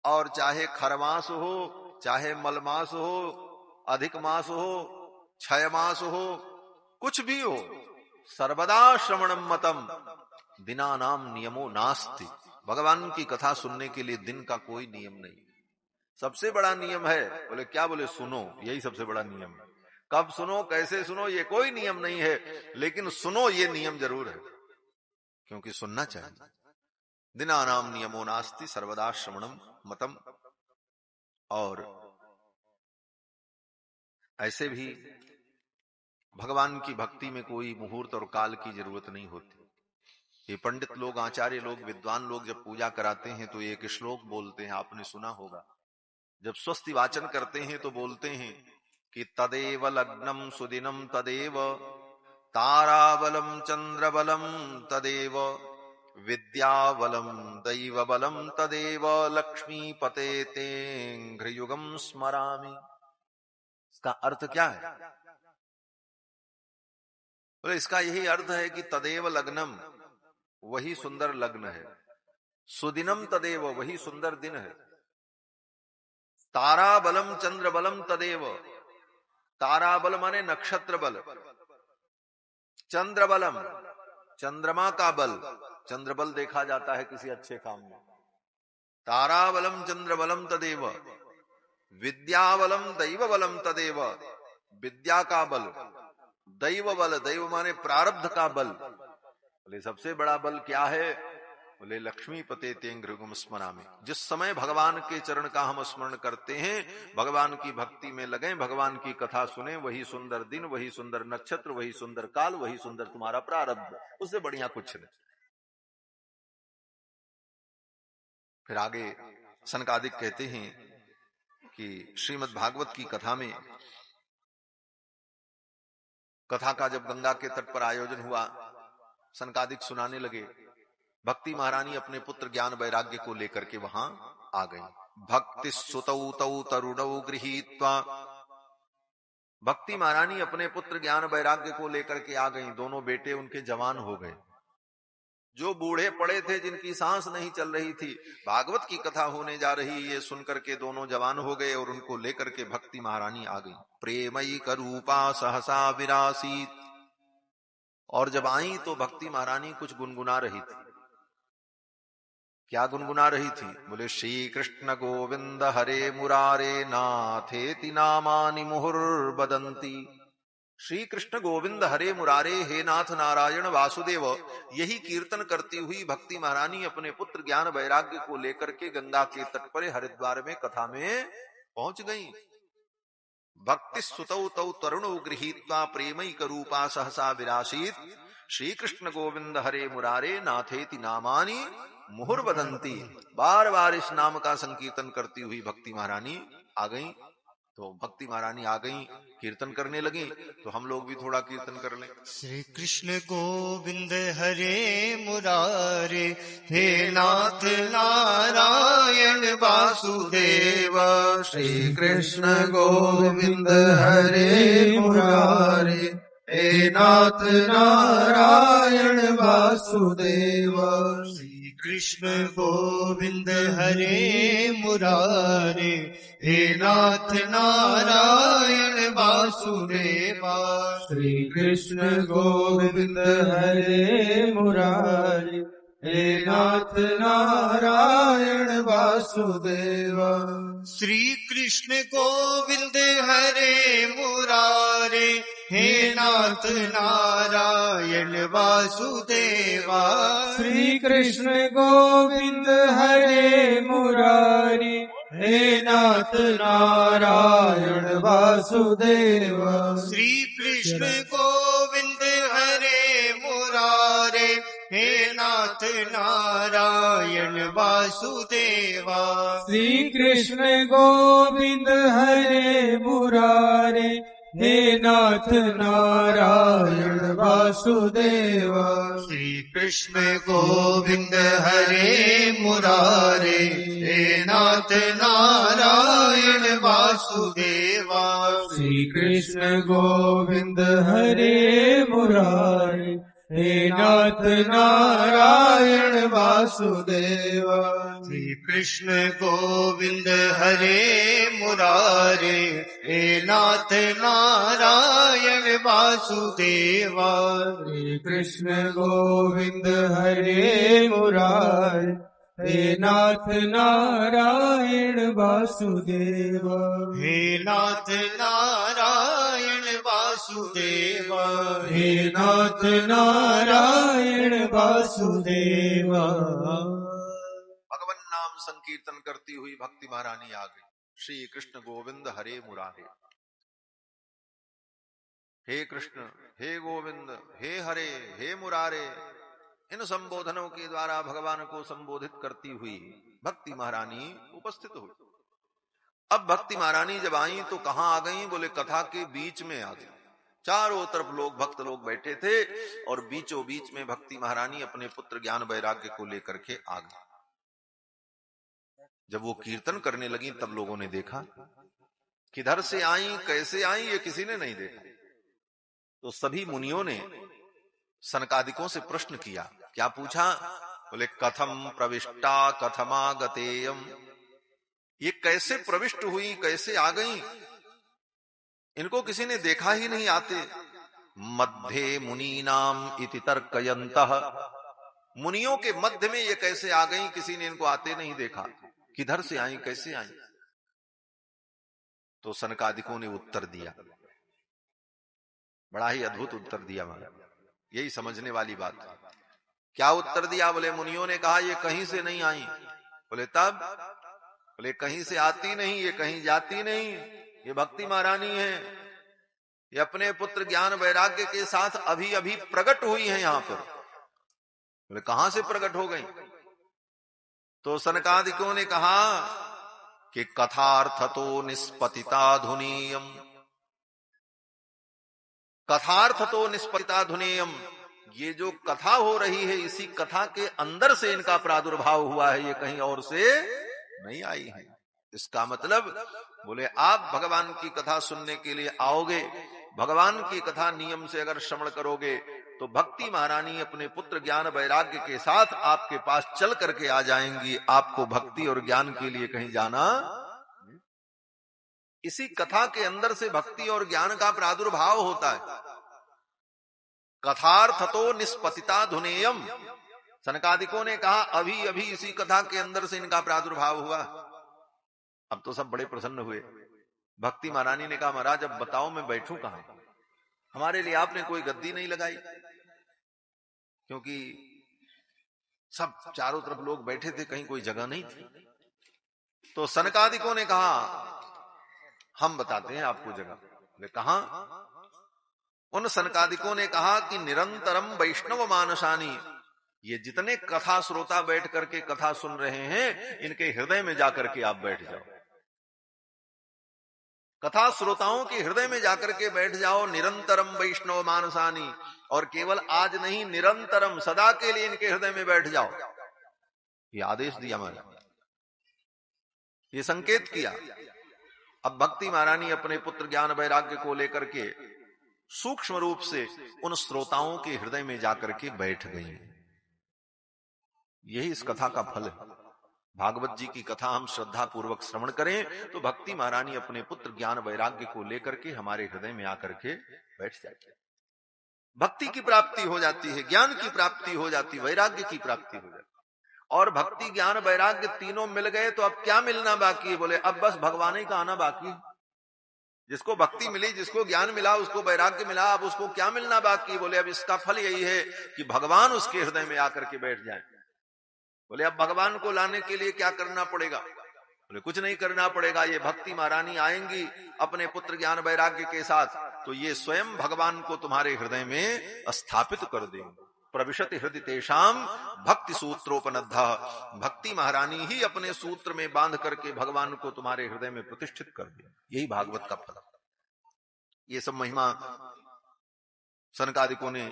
और चाहे खरमास हो, चाहे मलमास हो, अधिक मास हो, क्षय मास हो, कुछ भी हो, सर्वदा श्रवणम मतम, दिना नाम नियमो नास्ति। भगवान की कथा सुनने के लिए दिन का कोई नियम नहीं। सबसे बड़ा नियम है, बोले क्या, बोले सुनो, यही सबसे बड़ा नियम है। कब सुनो, कैसे सुनो, ये कोई नियम नहीं है, लेकिन सुनो ये नियम जरूर है, क्योंकि सुनना चाहिए। दिना नाम नियमो नास्ति सर्वदा श्रवणम मतम। और ऐसे भी भगवान की भक्ति में कोई मुहूर्त और काल की जरूरत नहीं होती। ये पंडित लोग, आचार्य लोग, विद्वान लोग जब पूजा कराते हैं तो एक श्लोक बोलते हैं, आपने सुना होगा। जब स्वस्ति वाचन करते हैं तो बोलते हैं कि तदेव लग्नम सुदिनम तदेव ताराबलम चंद्रबलम तदेव विद्याबलम दैवबलम तदेव लक्ष्मीपते तेऽघ्रयुगम स्मरामि। इसका अर्थ क्या है? बोले इसका यही अर्थ है कि तदेव लग्नम, वही सुंदर लग्न है, सुदिनम तदेव, वही सुंदर दिन है, तारा बलम चंद्र बलम तदेव, तारा बल माने नक्षत्र बल, चंद्र बलम चंद्रमा का बल, चंद्र बल देखा जाता है किसी अच्छे काम में, तारा बलम चंद्र बलम तदेव, विद्या बलम दैव बलम तदेव, विद्या का बल, दैव बल, दैव माने प्रारब्ध का बल। बोले सबसे बड़ा बल क्या है? बोले लक्ष्मी पते तेंघ्रयुगम स्मरामि। जिस समय भगवान के चरण का हम स्मरण करते हैं, भगवान की भक्ति में लगे, भगवान की कथा सुने, वही सुंदर दिन, वही सुंदर नक्षत्र, वही सुंदर काल, वही सुंदर तुम्हारा प्रारब्ध, उससे बढ़िया कुछ नहीं। फिर आगे सनकादिक कहते हैं कि श्रीमद् भागवत की कथा में, कथा का जब गंगा के तट पर आयोजन हुआ, सनकादिक सुनाने लगे। भक्ति महारानी अपने पुत्र ज्ञान वैराग्य को लेकर के वहां आ गई। भक्ति सुतौ तौ तरुणौ गृहीत्वा, भक्ति महारानी अपने पुत्र ज्ञान वैराग्य को लेकर के आ गई। दोनों बेटे उनके जवान हो गए। जो बूढ़े पड़े थे, जिनकी सांस नहीं चल रही थी, भागवत की कथा होने जा रही, ये सुनकर के दोनों जवान हो गए और उनको लेकर के भक्ति महारानी आ गई। प्रेमयी करूपा सहसा विरासीत, और जब आई तो भक्ति महारानी कुछ गुनगुना रही थी। क्या गुनगुना रही थी? बोले श्री कृष्ण गोविंद हरे मुरारे नाथेति नामानि मुहुर्बदन्ति। श्री कृष्ण गोविंद हरे मुरारे, हे नाथ नारायण वासुदेव, यही कीर्तन करती हुई भक्ति महारानी अपने पुत्र ज्ञान वैराग्य को लेकर के गंगा के तट पर हरिद्वार में कथा में पहुंच गई। भक्ति सुतौ तौ तरुणौ गृहीत्वा प्रेमैक रूपा सहसा विरासीत। श्री कृष्ण गोविंद हरे मुरारे नाथेति नामानि मुहुर्वदन्ति। बार बार इस नाम का संकीर्तन करती हुई भक्ति महारानी आ गई। तो भक्ति महारानी आ गई, कीर्तन करने लगी। तो हम लोग भी थोड़ा कीर्तन कर लें। श्री कृष्ण गोविंद हरे मुरारे, हे नाथ नारायण वासुदेव। श्री कृष्ण गोविंद हरे मुरारे, हे नाथ नारायण वासुदेव। श्री कृष्ण गोविंद हरे मुरारे, हे नाथ नारायण वासुदेव। श्री कृष्ण गोविंद हरे मुरारे, हे नाथ नारायण वासुदेव। श्री कृष्ण गोविंद हरे मुरारे, हे नाथ नारायण वासुदेवा। श्री कृष्ण गोविंद हरे मुरारी, हे नाथ नारायण वासुदेव। श्री कृष्ण गोविंद हरे मुरारे, हे नाथ नारायण वासुदेवा। श्री कृष्ण गोविंद हरे मुरारे, हे नाथ नारायण वासुदेव। श्री कृष्ण गोविंद हरे मुरारे, हे नाथ नारायण वासुदेवा। श्री कृष्ण गोविंद हरे मुरारे, हे नाथ नारायण वासुदेव। श्री कृष्ण गोविंद हरे मुरारे, हे नाथ नारायण वासुदेवा। श्री कृष्ण गोविंद हरे मुरारे, हे नाथ नारायण वासुदेव। हे नाथ नारायण वासुदेव। हे नाथ नारायण वासुदेव। भगवन नाम संकीर्तन करती हुई भक्ति महारानी आ गई। श्री कृष्ण गोविंद हरे मुरारे, हे कृष्ण, हे गोविंद, हे हरे, हे मुरारे, इन संबोधनों के द्वारा भगवान को संबोधित करती हुई भक्ति महारानी उपस्थित हुई। अब भक्ति महारानी जब आई तो कहां आ गई? बोले कथा के बीच में आ गई। चारों तरफ लोग, भक्त लोग बैठे थे और बीचों बीच में भक्ति महारानी अपने पुत्र ज्ञान वैराग्य को लेकर के आ गई। जब वो कीर्तन करने लगी तब लोगों ने देखा, किधर से आई, कैसे आई, ये किसी ने नहीं देखा। तो सभी मुनियों ने सनकादिकों से प्रश्न किया। क्या पूछा? बोले कथम प्रविष्टा कथमागतेयम, ये कैसे प्रविष्ट हुई, कैसे आ गई? इनको किसी ने देखा ही नहीं आते। मध्ये मुनीनाम इति तर्कयन्तः, मुनियों के मध्य में ये कैसे आ गई? किसी ने इनको आते नहीं देखा। किधर से आई, कैसे आई? तो सनकादिकों ने उत्तर दिया, बड़ा ही अद्भुत उत्तर दिया महाराज। यही समझने वाली बात। क्या उत्तर दिया? बोले मुनियों ने कहा ये कहीं से नहीं आई। बोले तब? बोले कहीं से आती नहीं, ये कहीं जाती नहीं, ये भक्ति महारानी है, ये अपने पुत्र ज्ञान वैराग्य के साथ अभी अभी प्रकट हुई है यहां पर। बोले कहां से प्रकट हो गई? तो सनकादिकों ने कहा कि कथार्थतो निष्पतिताधुनीयम, कथार्थतो निष्पतिताधुनीयम, ये जो कथा हो रही है इसी कथा के अंदर से इनका प्रादुर्भाव हुआ है, ये कहीं और से नहीं आई है। इसका मतलब बोले आप भगवान की कथा सुनने के लिए आओगे, भगवान की कथा नियम से अगर श्रवण करोगे तो भक्ति महारानी अपने पुत्र ज्ञान वैराग्य के साथ आपके पास चल करके आ जाएंगी। आपको भक्ति और ज्ञान के लिए कहीं जाना, इसी कथा के अंदर से भक्ति और ज्ञान का प्रादुर्भाव होता है। कथार्थतो निष्पतिता धुनेयम, सनकादिकों ने कहा अभी अभी इसी कथा के अंदर से इनका प्रादुर्भाव हुआ। अब तो सब बड़े प्रसन्न हुए। भक्ति महारानी ने कहा महाराज अब बताओ मैं बैठूं कहां, हमारे लिए आपने कोई गद्दी नहीं लगाई, क्योंकि सब चारों तरफ लोग बैठे थे, कहीं कोई जगह नहीं थी। तो सनकादिकों ने कहा हम बताते हैं आपको जगह। कहां? उन सनकादिकों ने कहा कि निरंतरम वैष्णव मानसानी, ये जितने कथा श्रोता बैठ करके कथा सुन रहे हैं इनके हृदय में जाकर के आप बैठ जाओ, कथा श्रोताओं के हृदय में जाकर के बैठ जाओ। निरंतरम वैष्णव मानसानी, और केवल आज नहीं निरंतरम सदा के लिए इनके हृदय में बैठ जाओ, ये आदेश दिया महाराज, ये संकेत किया। अब भक्ति महारानी अपने पुत्र ज्ञान वैराग्य को लेकर के सूक्ष्म रूप से उन श्रोताओं के हृदय में जाकर के बैठ गई। यही इस कथा का फल है। भागवत जी की कथा हम श्रद्धा पूर्वक श्रवण करें तो भक्ति महारानी अपने पुत्र ज्ञान वैराग्य को लेकर के हमारे हृदय में आकर के बैठ जाती है। भक्ति की प्राप्ति हो जाती है, ज्ञान की प्राप्ति हो जाती, वैराग्य की प्राप्ति हो जाती। और भक्ति ज्ञान वैराग्य तीनों मिल गए तो अब क्या मिलना बाकी है? बोले अब बस भगवान ही का आना बाकी। जिसको भक्ति मिली, जिसको ज्ञान मिला, उसको वैराग्य मिला, अब उसको क्या मिलना बाकी? बोले अब इसका फल यही है कि भगवान उसके हृदय में आकर के बैठ जाए। बोले अब भगवान को लाने के लिए क्या करना पड़ेगा? बोले कुछ नहीं करना पड़ेगा, ये भक्ति महारानी आएंगी अपने पुत्र ज्ञान वैराग्य के साथ, तो ये स्वयं भगवान को तुम्हारे हृदय में स्थापित कर देंगे। प्रविशति हृदय तेषाम भक्ति सूत्रोपनद्धा, भक्ति महारानी ही अपने सूत्र में बांध करके भगवान को तुम्हारे हृदय में प्रतिष्ठित कर दे। यही भागवत का फल। ये सब महिमा सनकादिकों ने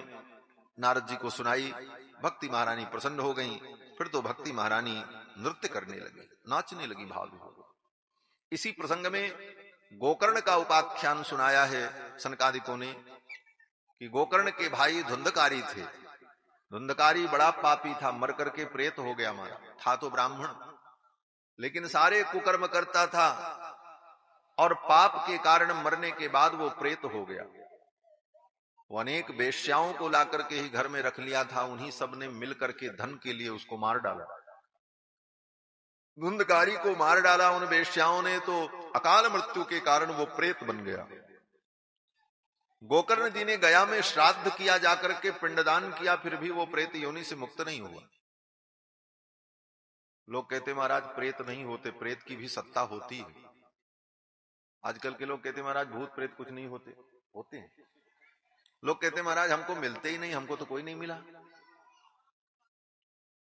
नारद जी को सुनाई। भक्ति महारानी प्रसन्न हो गई। फिर तो भक्ति महारानी नृत्य करने लगी, नाचने लगी भाव विभोर। इसी प्रसंग में गोकर्ण का उपाख्यान सुनाया है सनकादिकों ने कि गोकर्ण के भाई धुंधकारी थे। धुंधकारी बड़ा पापी था, मर करके प्रेत हो गया। मारा था तो ब्राह्मण, लेकिन सारे कुकर्म करता था और पाप के कारण मरने के बाद वो प्रेत हो गया। वो अनेक वेश्याओं को ला करके ही घर में रख लिया था, उन्हीं सब ने मिल करके धन के लिए उसको मार डाला। धुंधकारी को मार डाला उन वेश्याओं ने, तो अकाल मृत्यु के कारण वो प्रेत बन गया। गोकर्ण जी ने गया में श्राद्ध किया, जाकर के पिंडदान किया, फिर भी वो प्रेत योनि से मुक्त नहीं हुआ। लोग कहते महाराज प्रेत नहीं होते, प्रेत की भी सत्ता होती है। आजकल के लोग कहते महाराज भूत प्रेत कुछ नहीं होते, होते हैं। लोग कहते महाराज हमको मिलते ही नहीं, हमको तो कोई नहीं मिला।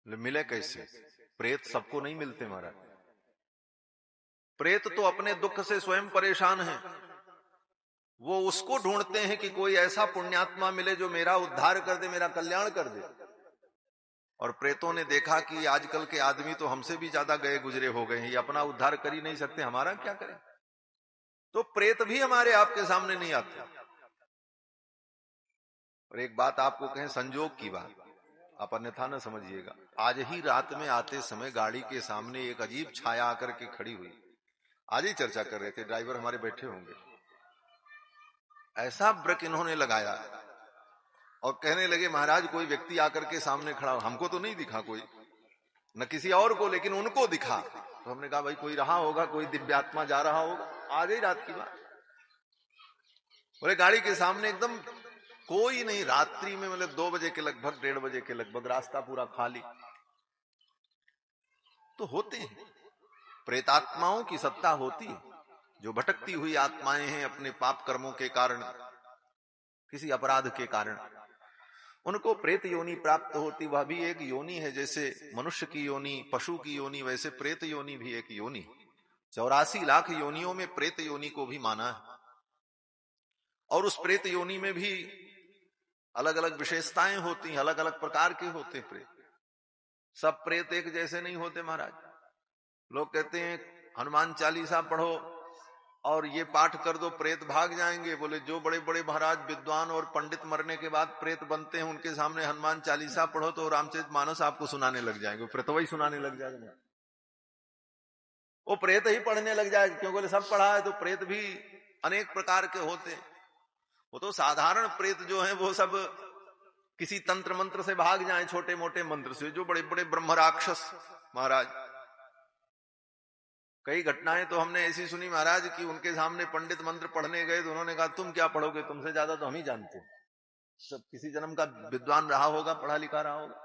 मिले कैसे? प्रेत सबको नहीं मिलते महाराज। प्रेत तो अपने दुख से स्वयं परेशान है, वो उसको ढूंढते हैं कि कोई ऐसा पुण्यात्मा मिले जो मेरा उद्धार कर दे, मेरा कल्याण कर दे। और प्रेतों ने देखा कि आजकल के आदमी तो हमसे भी ज्यादा गए गुजरे हो गए हैं, ये अपना उद्धार कर ही नहीं सकते, हमारा क्या करें? तो प्रेत भी हमारे आपके सामने नहीं आते। और एक बात आपको कहें, संजोग की बात, आप अन्यथा न समझिएगा। आज ही रात में आते समय गाड़ी के सामने एक अजीब छाया आकर के खड़ी हुई। आज ही चर्चा कर रहे थे, ड्राइवर हमारे बैठे होंगे। ऐसा ब्रेक इन्होंने लगाया और कहने लगे महाराज कोई व्यक्ति आकर के सामने खड़ा, हमको तो नहीं दिखा कोई, न किसी और को, लेकिन उनको दिखा। तो हमने कहा भाई कोई रहा होगा, कोई दिव्यात्मा जा रहा होगा। आज ही रात की बात। बोले गाड़ी के सामने एकदम कोई नहीं, रात्रि में मतलब 2 बजे के लगभग, 1:30 बजे के लगभग, रास्ता पूरा खाली। तो होते हैं, प्रेतात्माओं की सत्ता होती है। जो भटकती हुई आत्माएं हैं अपने पाप कर्मों के कारण, किसी अपराध के कारण, उनको प्रेत योनि प्राप्त होती। वह भी एक योनि है, जैसे मनुष्य की योनि, पशु की योनि, वैसे प्रेत योनि भी एक योनि। 84 लाख योनियों में प्रेत योनि को भी माना है। और उस प्रेत योनि में भी अलग अलग विशेषताएं होती हैं, अलग अलग प्रकार के होते हैं प्रेत। सब प्रेत एक जैसे नहीं होते महाराज। लोग कहते हैं हनुमान चालीसा पढ़ो और ये पाठ कर दो प्रेत भाग जाएंगे। बोले जो बड़े बड़े महाराज विद्वान और पंडित मरने के बाद प्रेत बनते हैं, उनके सामने हनुमान चालीसा पढ़ो तो रामचरितमानस आपको सुनाने लग जाएंगे, प्रेतवई सुनाने लग जाएगा। वो प्रेत ही पढ़ने लग जाएगा, क्यों? बोले सब पढ़ा है। तो प्रेत भी अनेक प्रकार के होते हैं। वो तो साधारण प्रेत जो है वो सब किसी तंत्र मंत्र से भाग जाएं, छोटे मोटे मंत्र से, जो बड़े बड़े ब्रह्म राक्षस महाराज। कई घटनाएं तो हमने ऐसी सुनी महाराज कि उनके सामने पंडित मंत्र पढ़ने गए तो उन्होंने कहा तुम क्या पढ़ोगे, तुमसे ज्यादा तो हम ही जानते हैं। सब किसी जन्म का विद्वान रहा होगा, पढ़ा लिखा रहा होगा।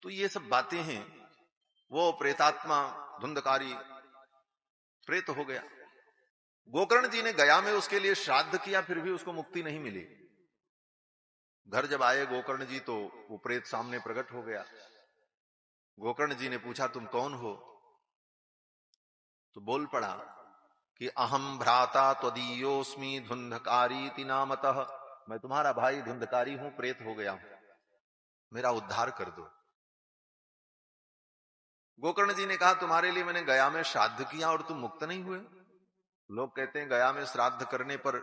तो ये सब बातें हैं। वो प्रेतात्मा धुंधकारी प्रेत हो गया। गोकर्ण जी ने गया में उसके लिए श्राद्ध किया, फिर भी उसको मुक्ति नहीं मिली। घर जब आए गोकर्ण जी तो वो प्रेत सामने प्रकट हो गया। गोकर्ण जी ने पूछा तुम कौन हो? तो बोल पड़ा कि अहम भ्राता त्वदीयोस्मि धुंधकारी नामतः, मैं तुम्हारा भाई धुंधकारी हूं, प्रेत हो गया हूं, मेरा उद्धार कर दो। गोकर्ण जी ने कहा तुम्हारे लिए मैंने गया में श्राद्ध किया और तुम मुक्त नहीं हुए। लोग कहते हैं गया में श्राद्ध करने पर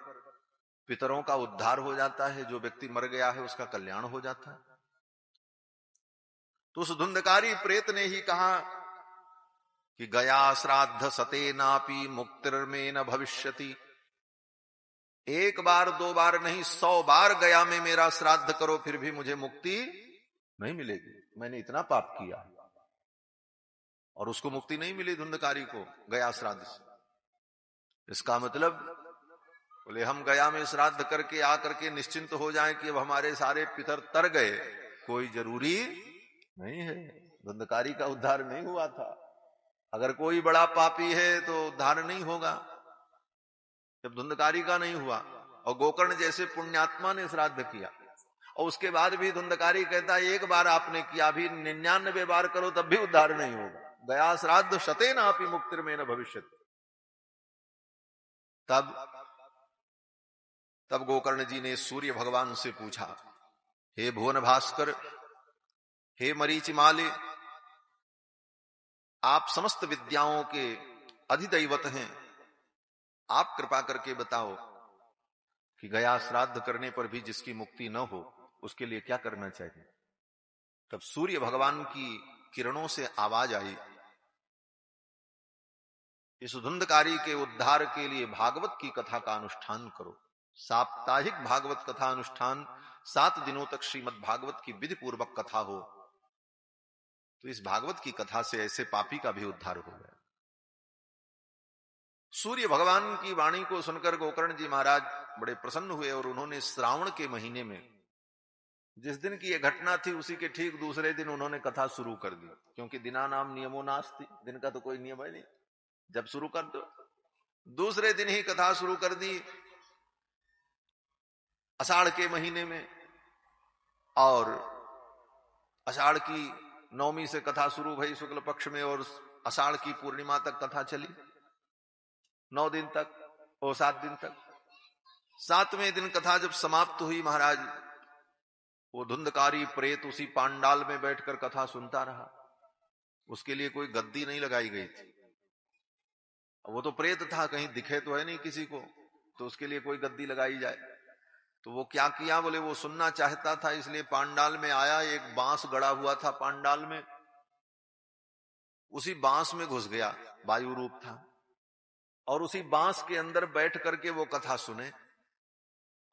पितरों का उद्धार हो जाता है, जो व्यक्ति मर गया है उसका कल्याण हो जाता है। तो उस धुंधकारी प्रेत ने ही कहा कि गया श्राद्ध सते नापी मुक्तिर्मे न भविष्यति। एक बार दो बार नहीं, 100 बार गया में मेरा श्राद्ध करो फिर भी मुझे मुक्ति नहीं मिलेगी। मैंने इतना पाप किया और उसको मुक्ति नहीं मिली धुंधकारी को गया श्राद्ध से। इसका मतलब बोले हम गया में श्राद्ध करके आकर के निश्चिंत हो जाएं कि अब हमारे सारे पितर तर गए, कोई जरूरी नहीं है। धुंधकारी का उद्धार नहीं हुआ था। अगर कोई बड़ा पापी है तो उद्धार नहीं होगा, जब धुंधकारी का नहीं हुआ। और गोकर्ण जैसे पुण्यात्मा ने श्राद्ध किया और उसके बाद भी धुंधकारी कहता एक बार आपने किया, अभी 99 बार करो तब भी उद्धार नहीं होगा। गया श्राद्ध शते नापि मुक्तिर्मे न भविष्यति। तब गोकर्ण जी ने सूर्य भगवान से पूछा, हे भुवन भास्कर, हे मरीचिमाले, आप समस्त विद्याओं के अधिदैवत हैं, आप कृपा करके बताओ कि गया श्राद्ध करने पर भी जिसकी मुक्ति न हो उसके लिए क्या करना चाहिए। तब सूर्य भगवान की किरणों से आवाज आई, इस धुंधकारी के उद्धार के लिए भागवत की कथा का अनुष्ठान करो। साप्ताहिक भागवत कथा अनुष्ठान, 7 दिनों तक श्रीमद् भागवत की विधि पूर्वक कथा हो, तो इस भागवत की कथा से ऐसे पापी का भी उद्धार हो गया। सूर्य भगवान की वाणी को सुनकर गोकर्ण जी महाराज बड़े प्रसन्न हुए और उन्होंने श्रावण के महीने में, जिस दिन की यह घटना थी उसी के ठीक दूसरे दिन उन्होंने कथा शुरू कर दी, क्योंकि दिना नाम नियमो नास्ति, दिन का तो कोई नियम है नहीं, जब शुरू कर दो। दूसरे दिन ही कथा शुरू कर दी आषाढ़ के महीने में, और आषाढ़ की नवमी से कथा शुरू भई शुक्ल पक्ष में, और आषाढ़ की पूर्णिमा तक कथा चली, 9 दिन तक और 7 दिन तक। 7वें दिन कथा जब समाप्त हुई महाराज, वो धुंधकारी प्रेत उसी पांडाल में बैठकर कथा सुनता रहा। उसके लिए कोई गद्दी नहीं लगाई गई थी, वो तो प्रेत था, कहीं दिखे तो है नहीं किसी को, तो उसके लिए कोई गद्दी लगाई जाए। तो वो क्या किया, बोले वो सुनना चाहता था इसलिए पांडाल में आया, एक बांस गड़ा हुआ था पांडाल में, उसी बांस में घुस गया, वायु रूप था, और उसी बांस के अंदर बैठ करके वो कथा सुने।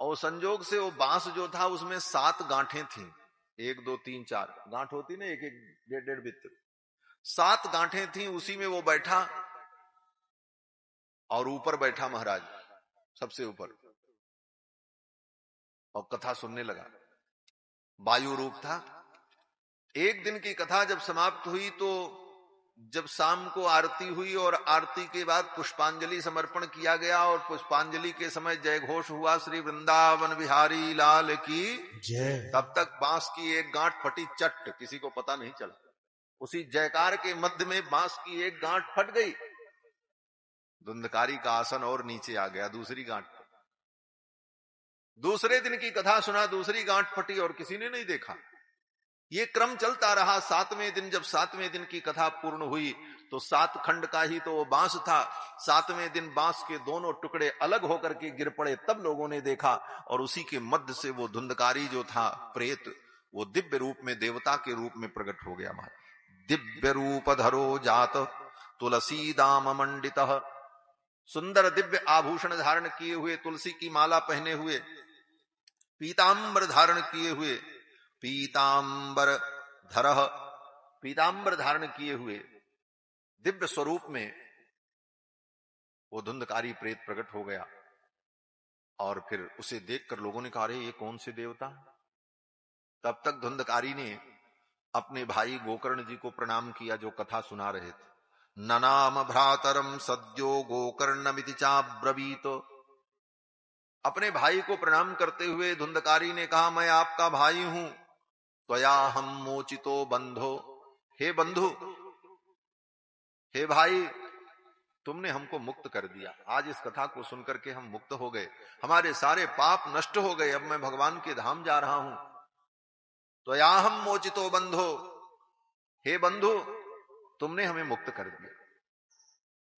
और संजोग से वो बांस जो था उसमें 7 गांठें थी, 1 2 3 4 गांठ होती ना, 1 1 1.5 1.5 बित्र, 7 गांठें थी, उसी में वो बैठा और ऊपर बैठा महाराज सबसे ऊपर, और कथा सुनने लगा। वायु रूप था। एक दिन की कथा जब समाप्त हुई तो जब शाम को आरती हुई और आरती के बाद पुष्पांजलि समर्पण किया गया और पुष्पांजलि के समय जय घोष हुआ, श्री वृंदावन बिहारी लाल की जय, तब तक बांस की एक गांठ फटी चट, किसी को पता नहीं चला। उसी जयकार के मध्य में बांस की एक गांठ फट गई, धुंधकारी का आसन और नीचे आ गया दूसरी गांठ। दूसरे दिन की कथा सुना, दूसरी गांठ फटी और किसी ने नहीं देखा। ये क्रम चलता रहा। 7वें दिन जब 7वें दिन की कथा पूर्ण हुई तो 7 खंड का ही तो वो बांस था। 7वें दिन बांस के दोनों टुकड़े अलग होकर के गिर पड़े, तब लोगों ने देखा, और उसी के मध्य से वो धुंधकारी जो था प्रेत, वो दिव्य रूप में देवता के रूप में प्रकट हो गया। दिव्य रूप धरो जात तुलसी दाम मंडित, सुंदर दिव्य आभूषण धारण किए हुए, तुलसी की माला पहने हुए, पीतांबर धारण किए हुए, पीतांबर धरह, पीतांबर धारण किए हुए दिव्य स्वरूप में वो धुंधकारी प्रेत प्रकट हो गया। और फिर उसे देखकर लोगों ने कहा, अरे ये कौन से देवता। तब तक धुंधकारी ने अपने भाई गोकर्ण जी को प्रणाम किया जो कथा सुना रहे थे। ननाम भ्रातरम सद्यो गोकर्णमिति चाब्रवीत। अपने भाई को प्रणाम करते हुए धुंधकारी ने कहा, मैं आपका भाई हूं। त्वया हम मोचितो बंधो, हे बंधु, हे भाई, तुमने हमको मुक्त कर दिया। आज इस कथा को सुनकर के हम मुक्त हो गए, हमारे सारे पाप नष्ट हो गए, अब मैं भगवान के धाम जा रहा हूं। त्वया हम मोचितो बंधो, हे बंधु, तुमने हमें मुक्त कर दिया।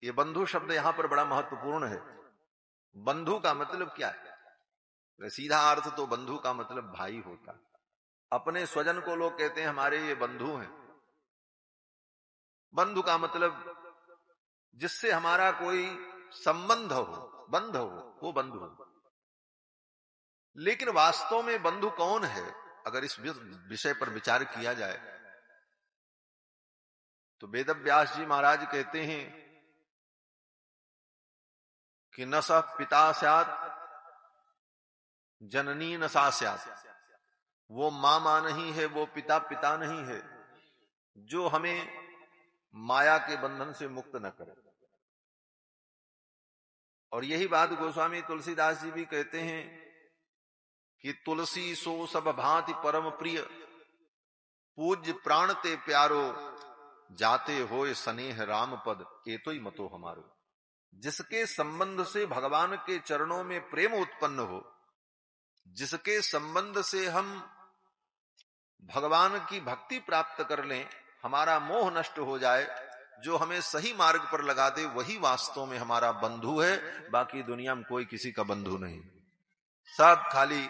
ये बंधु शब्द यहां पर बड़ा महत्वपूर्ण है। बंधु का मतलब क्या है? सीधा अर्थ तो बंधु का मतलब भाई होता। अपने स्वजन को लोग कहते हैं हमारे ये बंधु हैं। बंधु का मतलब जिससे हमारा कोई संबंध हो, बंध हो, वो बंधु हो। लेकिन वास्तव में बंधु कौन है? अगर इस विषय पर विचार किया जाए तो वेदव्यास जी महाराज कहते हैं कि न स पिता स्यात् जननी न सा स्यात्। वो मां नहीं है, वो पिता पिता नहीं है, जो हमें माया के बंधन से मुक्त न करे। और यही बात गोस्वामी तुलसीदास जी भी कहते हैं कि तुलसी सो सब भांति परम प्रिय, पूज्य प्राण ते प्यारो, जाते होए स्नेह राम पद, एतो ही मतो हमारो। जिसके संबंध से भगवान के चरणों में प्रेम उत्पन्न हो, जिसके संबंध से हम भगवान की भक्ति प्राप्त कर लें, हमारा मोह नष्ट हो जाए, जो हमें सही मार्ग पर लगा दे, वही वास्तव में हमारा बंधु है। बाकी दुनिया में कोई किसी का बंधु नहीं। सब खाली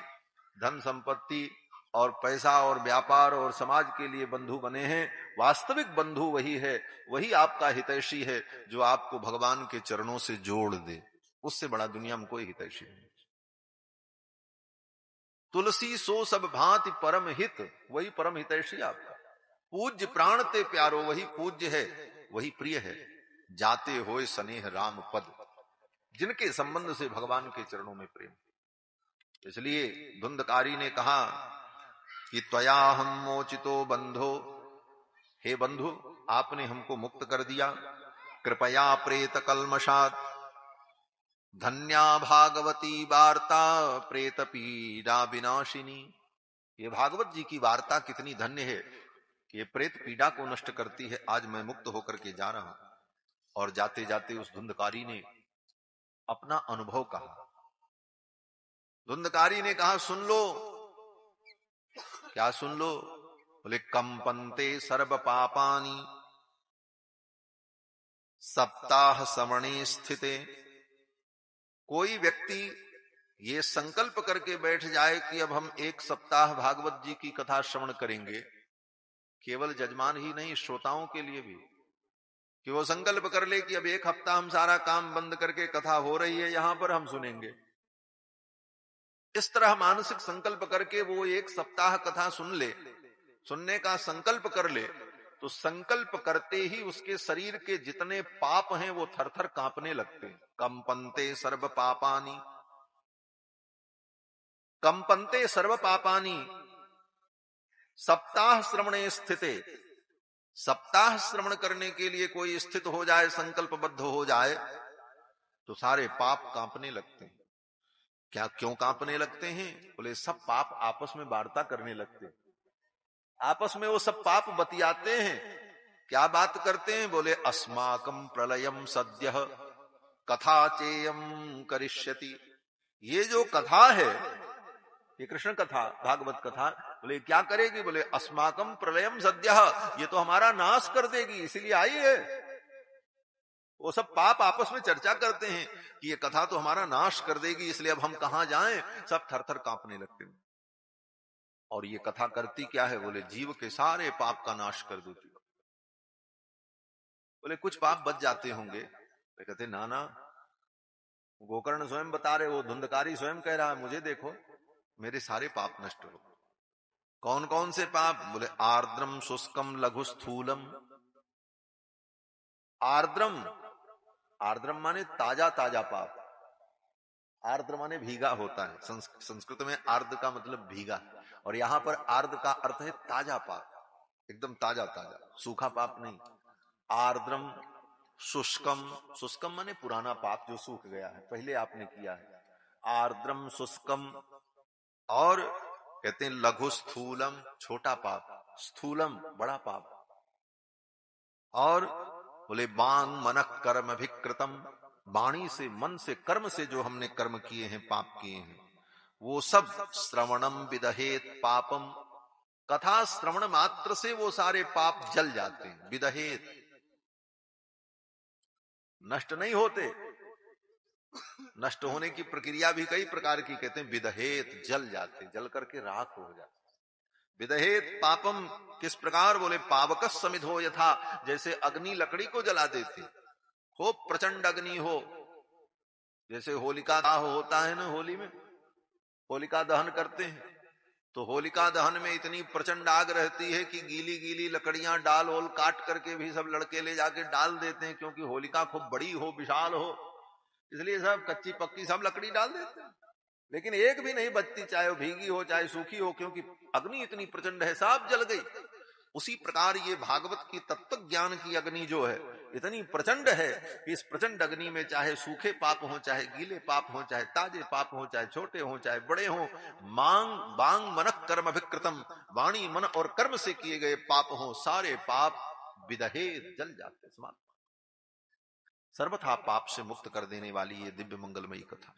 धन संपत्ति और पैसा और व्यापार और समाज के लिए बंधु बने हैं। वास्तविक बंधु वही है, वही आपका हितैषी है जो आपको भगवान के चरणों से जोड़ दे। उससे बड़ा दुनिया में कोई हितैषी नहीं। तुलसी सो सब भांति परम हित, वही परम हितैषी आपका। पूज्य प्राण ते प्यारो, वही पूज्य है, वही प्रिय है। जाते होए स्नेह राम पद, जिनके संबंध से भगवान के चरणों में प्रेम। इसलिए धुंधकारी ने कहा कि त्वया हम मोचितो बंधो, हे बंधु, आपने हमको मुक्त कर दिया। कृपया प्रेत कल्मषात्, धन्या भागवती वार्ता प्रेत पीड़ा विनाशिनी। ये भागवत जी की वार्ता कितनी धन्य है कि ये प्रेत पीड़ा को नष्ट करती है। आज मैं मुक्त होकर के जा रहा हूं। और जाते जाते उस धुंधकारी ने अपना अनुभव कहा। धुंधकारी ने कहा, सुन लो। क्या सुन लो? बोले, कंपन्ते सर्व पापानि सप्ताह समणे स्थिते। कोई व्यक्ति ये संकल्प करके बैठ जाए कि अब हम एक सप्ताह भागवत जी की कथा श्रवण करेंगे, केवल जजमान ही नहीं, श्रोताओं के लिए भी, कि वो संकल्प कर ले कि अब एक हफ्ता हम सारा काम बंद करके कथा हो रही है यहां पर हम सुनेंगे। इस तरह मानसिक संकल्प करके वो एक सप्ताह कथा सुन ले, सुनने का संकल्प कर ले, तो संकल्प करते ही उसके शरीर के जितने पाप हैं वो थरथर कांपने लगते हैं। कंपन्ते सर्व पापानि, कंपन्ते सर्व पापानि सप्ताह श्रवणे स्थिते। सप्ताह श्रवण करने के लिए कोई स्थित हो जाए, संकल्पबद्ध हो जाए, तो सारे पाप कांपने लगते हैं। क्या क्यों कांपने लगते हैं? बोले, सब पाप आपस में वार्ता करने लगते हैं। आपस में वो सब पाप बतियाते हैं। क्या बात करते हैं? बोले, अस्माकं प्रलयम सद्यः कथा चेयम करिष्यति। ये जो कथा है, ये कृष्ण कथा, भागवत कथा, बोले क्या करेगी? बोले, अस्माकं प्रलयम सद्यः, ये तो हमारा नाश कर देगी, इसीलिए आई है। वो सब पाप आपस में चर्चा करते हैं कि ये कथा तो हमारा नाश कर देगी, इसलिए अब हम कहां जाएं। सब थरथर कांपने लगते हैं। और ये कथा करती क्या है? बोले, जीव के सारे पाप का नाश कर देती। बोले, कुछ पाप बच जाते होंगे। वे कहते, ना ना, गोकर्ण स्वयं बता रहे, वो धुंधकारी स्वयं कह रहा है, मुझे देखो, मेरे सारे पाप नष्ट हो। कौन कौन से पाप? बोले आर्द्रम शुष्कम लघु स्थूलम। आर्द्रम, आर्द्रम माने ताजा ताजा पाप। आर्द्र माने भीगा होता है, संस्कृत में आर्द्र का मतलब भीगा, और यहां पर आर्द्र का अर्थ है ताजा पाप, एकदम ताजा ताजा, सूखा पाप नहीं। आर्द्रम शुष्कम, शुष्कम माने पुराना पाप जो सूख गया है, पहले आपने किया है। आर्द्रम शुष्कम, और कहते हैं लघु स्थूलम, छोटा पाप, स्थूलम बड़ा पाप। और बोले बांग मनक कर्म अभिकृतम, वाणी से, मन से, कर्म से जो हमने कर्म किए हैं, पाप किए हैं, वो सब श्रवणम विदहेत पापम, कथा श्रवण मात्र से वो सारे पाप जल जाते हैं। विदहेत, नष्ट नहीं होते, नष्ट होने की प्रक्रिया भी कई प्रकार की, कहते हैं विदहेत, जल जाते, जल करके राख हो जाते। विदहेत पापम किस प्रकार? बोले पावकस समिधो यथा, जैसे अग्नि लकड़ी को जला देते हो, प्रचंड अग्नि हो, जैसे होलिका दाह होता है ना, होली में होलिका दहन करते हैं, तो होलिका दहन में इतनी प्रचंड आग रहती है कि गीली गीली लकड़ियां डाल ओल काट करके भी सब लड़के ले जाके डाल देते हैं, क्योंकि होलिका खूब बड़ी हो, विशाल हो, इसलिए सब कच्ची पक्की सब लकड़ी डाल देते हैं, लेकिन एक भी नहीं बचती, चाहे वो भीगी हो चाहे सूखी हो, क्योंकि अग्नि इतनी प्रचंड है, सब जल गई। उसी प्रकार ये भागवत की तत्व ज्ञान की अग्नि जो है इतनी प्रचंड है कि इस प्रचंड अग्नि में चाहे सूखे पाप हो, चाहे गीले पाप हो, चाहे ताजे पाप हो, चाहे छोटे हो चाहे बड़े हो, बांग मनक कर्म अभिकृतम, वाणी मन और कर्म से किए गए पाप हो, सारे पाप विदहे जल जाते, समाप्त, सर्वथा पाप से मुक्त कर देने वाली ये दिव्य मंगलमयी कथा।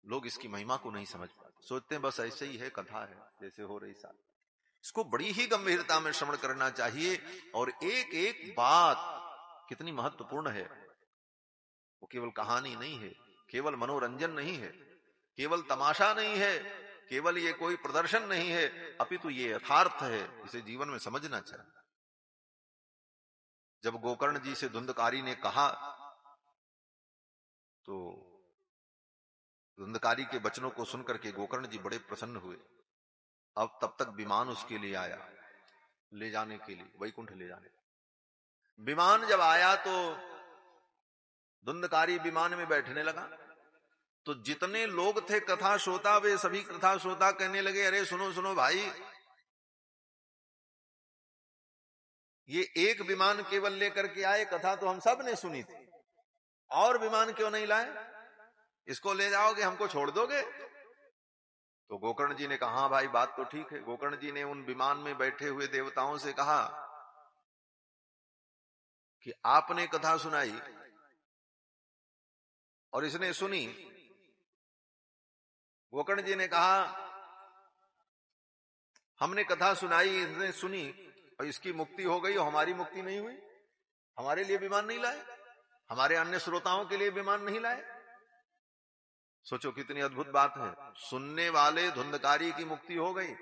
लोग इसकी महिमा को नहीं समझ पाते, सोचते हैं बस ऐसे ही है, कथा है जैसे हो रही साथ। इसको बड़ी ही गंभीरता में श्रवण करना चाहिए, और एक एक बात कितनी महत्वपूर्ण है। वो केवल कहानी नहीं है, केवल मनोरंजन नहीं है, केवल तमाशा नहीं है, केवल ये कोई प्रदर्शन नहीं है, अपितु ये यथार्थ है, इसे जीवन में समझना चाहिए। जब गोकर्ण जी से धुंधकारी ने कहा, तो धुंधकारी के वचनों को सुनकर के गोकर्ण जी बड़े प्रसन्न हुए। अब तब तक विमान उसके लिए आया, ले जाने के लिए, वैकुंठ ले जाने। विमान जब आया तो धुंधकारी विमान में बैठने लगा, तो जितने लोग थे कथा श्रोता, वे सभी कथा श्रोता कहने लगे, अरे सुनो सुनो भाई, ये एक विमान केवल लेकर के आए, कथा तो हम सब ने सुनी थी, और विमान क्यों नहीं लाए? इसको ले जाओगे, हमको छोड़ दोगे? तो गोकर्ण जी ने कहा, हाँ भाई बात तो ठीक है। गोकर्ण जी ने उन विमान में बैठे हुए देवताओं से कहा कि आपने कथा सुनाई और इसने सुनी। गोकर्ण जी ने कहा, हमने कथा सुनाई, इसने सुनी, और इसकी मुक्ति हो गई और हमारी मुक्ति नहीं हुई, हमारे लिए विमान नहीं लाए, हमारे अन्य श्रोताओं के लिए विमान नहीं लाए। सोचो कितनी अद्भुत बात है। सुनने वाले धुंधकारी की मुक्ति हो गई,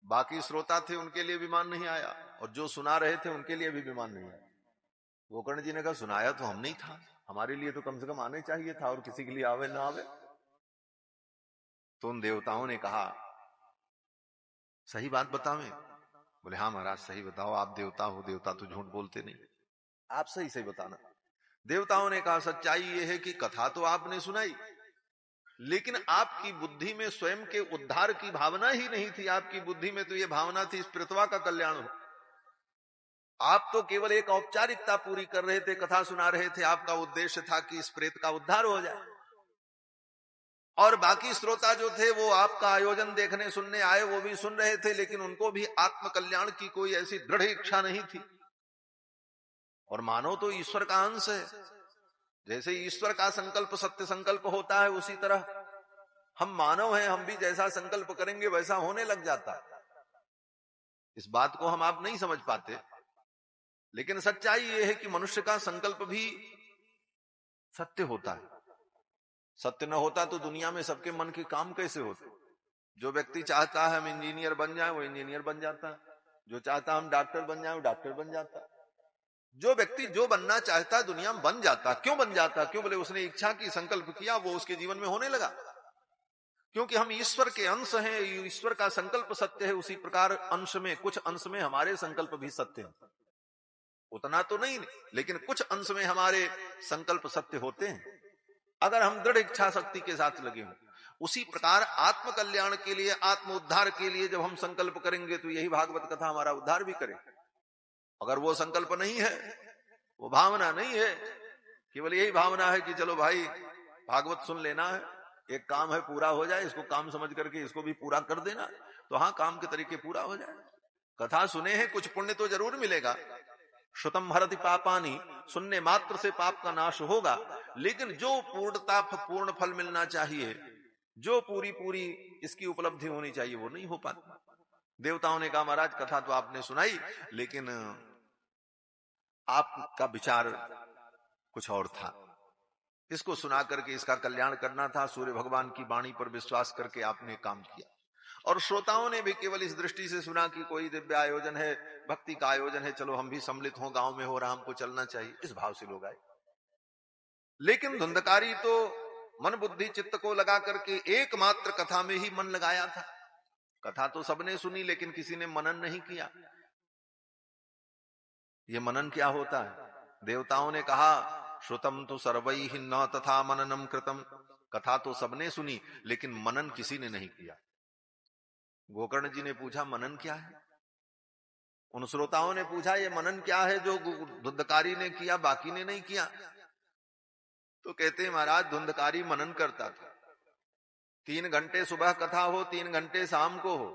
बाकी श्रोता थे उनके लिए विमान नहीं आया, और जो सुना रहे थे उनके लिए भी विमान नहीं आया। गोकर्ण जी ने कहा, सुनाया तो हम नहीं था, हमारे लिए तो कम से कम आने चाहिए था, और किसी के लिए आवे ना आवे। तो उन देवताओं ने कहा, सही बात बतावें? बोले हाँ महाराज सही बताओ, आप देवता हो, देवता तो झूठ बोलते नहीं, आप सही सही बताना। देवताओं ने कहा, सच्चाई ये है कि कथा तो आपने सुनाई, लेकिन आपकी बुद्धि में स्वयं के उद्धार की भावना ही नहीं थी। आपकी बुद्धि में तो यह भावना थी इस पृथ्वी का कल्याण हो। आप तो केवल एक औपचारिकता पूरी कर रहे थे, कथा सुना रहे थे, आपका उद्देश्य था कि इस प्रेत का उद्धार हो जाए, और बाकी श्रोता जो थे वो आपका आयोजन देखने सुनने आए, वो भी सुन रहे थे, लेकिन उनको भी आत्म कल्याण की कोई ऐसी दृढ़ इच्छा नहीं थी। और मानव तो ईश्वर का अंश है, जैसे ईश्वर का संकल्प सत्य संकल्प होता है, उसी तरह हम मानव हैं, हम भी जैसा संकल्प करेंगे वैसा होने लग जाता। इस बात को हम आप नहीं समझ पाते, लेकिन सच्चाई यह है कि मनुष्य का संकल्प भी सत्य होता है। सत्य न होता तो दुनिया में सबके मन के काम कैसे होते? जो व्यक्ति चाहता है हम इंजीनियर बन जाए, वो इंजीनियर बन जाता है, जो चाहता हम डॉक्टर बन जाए, वो डॉक्टर बन जाता है। जो व्यक्ति जो बनना चाहता है दुनिया में बन जाता। क्यों बन जाता? क्यों? बोले उसने इच्छा की, संकल्प किया, वो उसके जीवन में होने लगा। क्योंकि हम ईश्वर के अंश हैं, ईश्वर का संकल्प सत्य है, उसी प्रकार अंश में, कुछ अंश में हमारे संकल्प भी सत्य हैं। उतना तो नहीं, लेकिन कुछ अंश में हमारे संकल्प सत्य होते हैं, अगर हम दृढ़ इच्छा शक्ति के साथ लगे हों। उसी प्रकार आत्म कल्याण के लिए, आत्म उद्धार के लिए जब हम संकल्प करेंगे तो यही भागवत कथा हमारा उद्धार भी करे। अगर वो संकल्प नहीं है, वो भावना नहीं है, केवल यही भावना है कि चलो भाई भागवत सुन लेना है, एक काम है पूरा हो जाए, इसको काम समझ करके इसको भी पूरा कर देना, तो हाँ काम के तरीके पूरा हो जाए। कथा सुने हैं, कुछ पुण्य तो जरूर मिलेगा। श्रुतम हरति पापानि, सुनने मात्र से पाप का नाश होगा, लेकिन जो पूर्णता, पूर्ण फल मिलना चाहिए, जो पूरी पूरी इसकी उपलब्धि होनी चाहिए, वो नहीं हो पाती। देवताओं ने कहा महाराज कथा तो आपने सुनाई, लेकिन आपका विचार कुछ और था, इसको सुना करके इसका कल्याण करना था। सूर्य भगवान की वाणी पर विश्वास करके आपने काम किया, और श्रोताओं ने भी केवल इस दृष्टि से सुना कि कोई दिव्य आयोजन है, भक्ति का आयोजन है, चलो हम भी सम्मिलित हों, गांव में हो रहा, हमको चलना चाहिए, इस भाव से लोग आए। लेकिन धुंधकारी तो मन बुद्धि चित्त को लगा करके एकमात्र कथा में ही मन लगाया था। कथा तो सबने सुनी, लेकिन किसी ने मनन नहीं किया। ये मनन क्या होता है? देवताओं ने कहा श्रुतम तो सर्वैः न तथा मननम कृतम, कथा तो सबने सुनी, लेकिन मनन किसी ने नहीं किया। गोकर्ण जी ने पूछा मनन क्या है? उन श्रोताओं ने पूछा ये मनन क्या है जो धुंधकारी ने किया, बाकी ने नहीं किया? तो कहते हैं महाराज धुंधकारी मनन करता था। 3 घंटे सुबह कथा हो, 3 घंटे शाम को हो,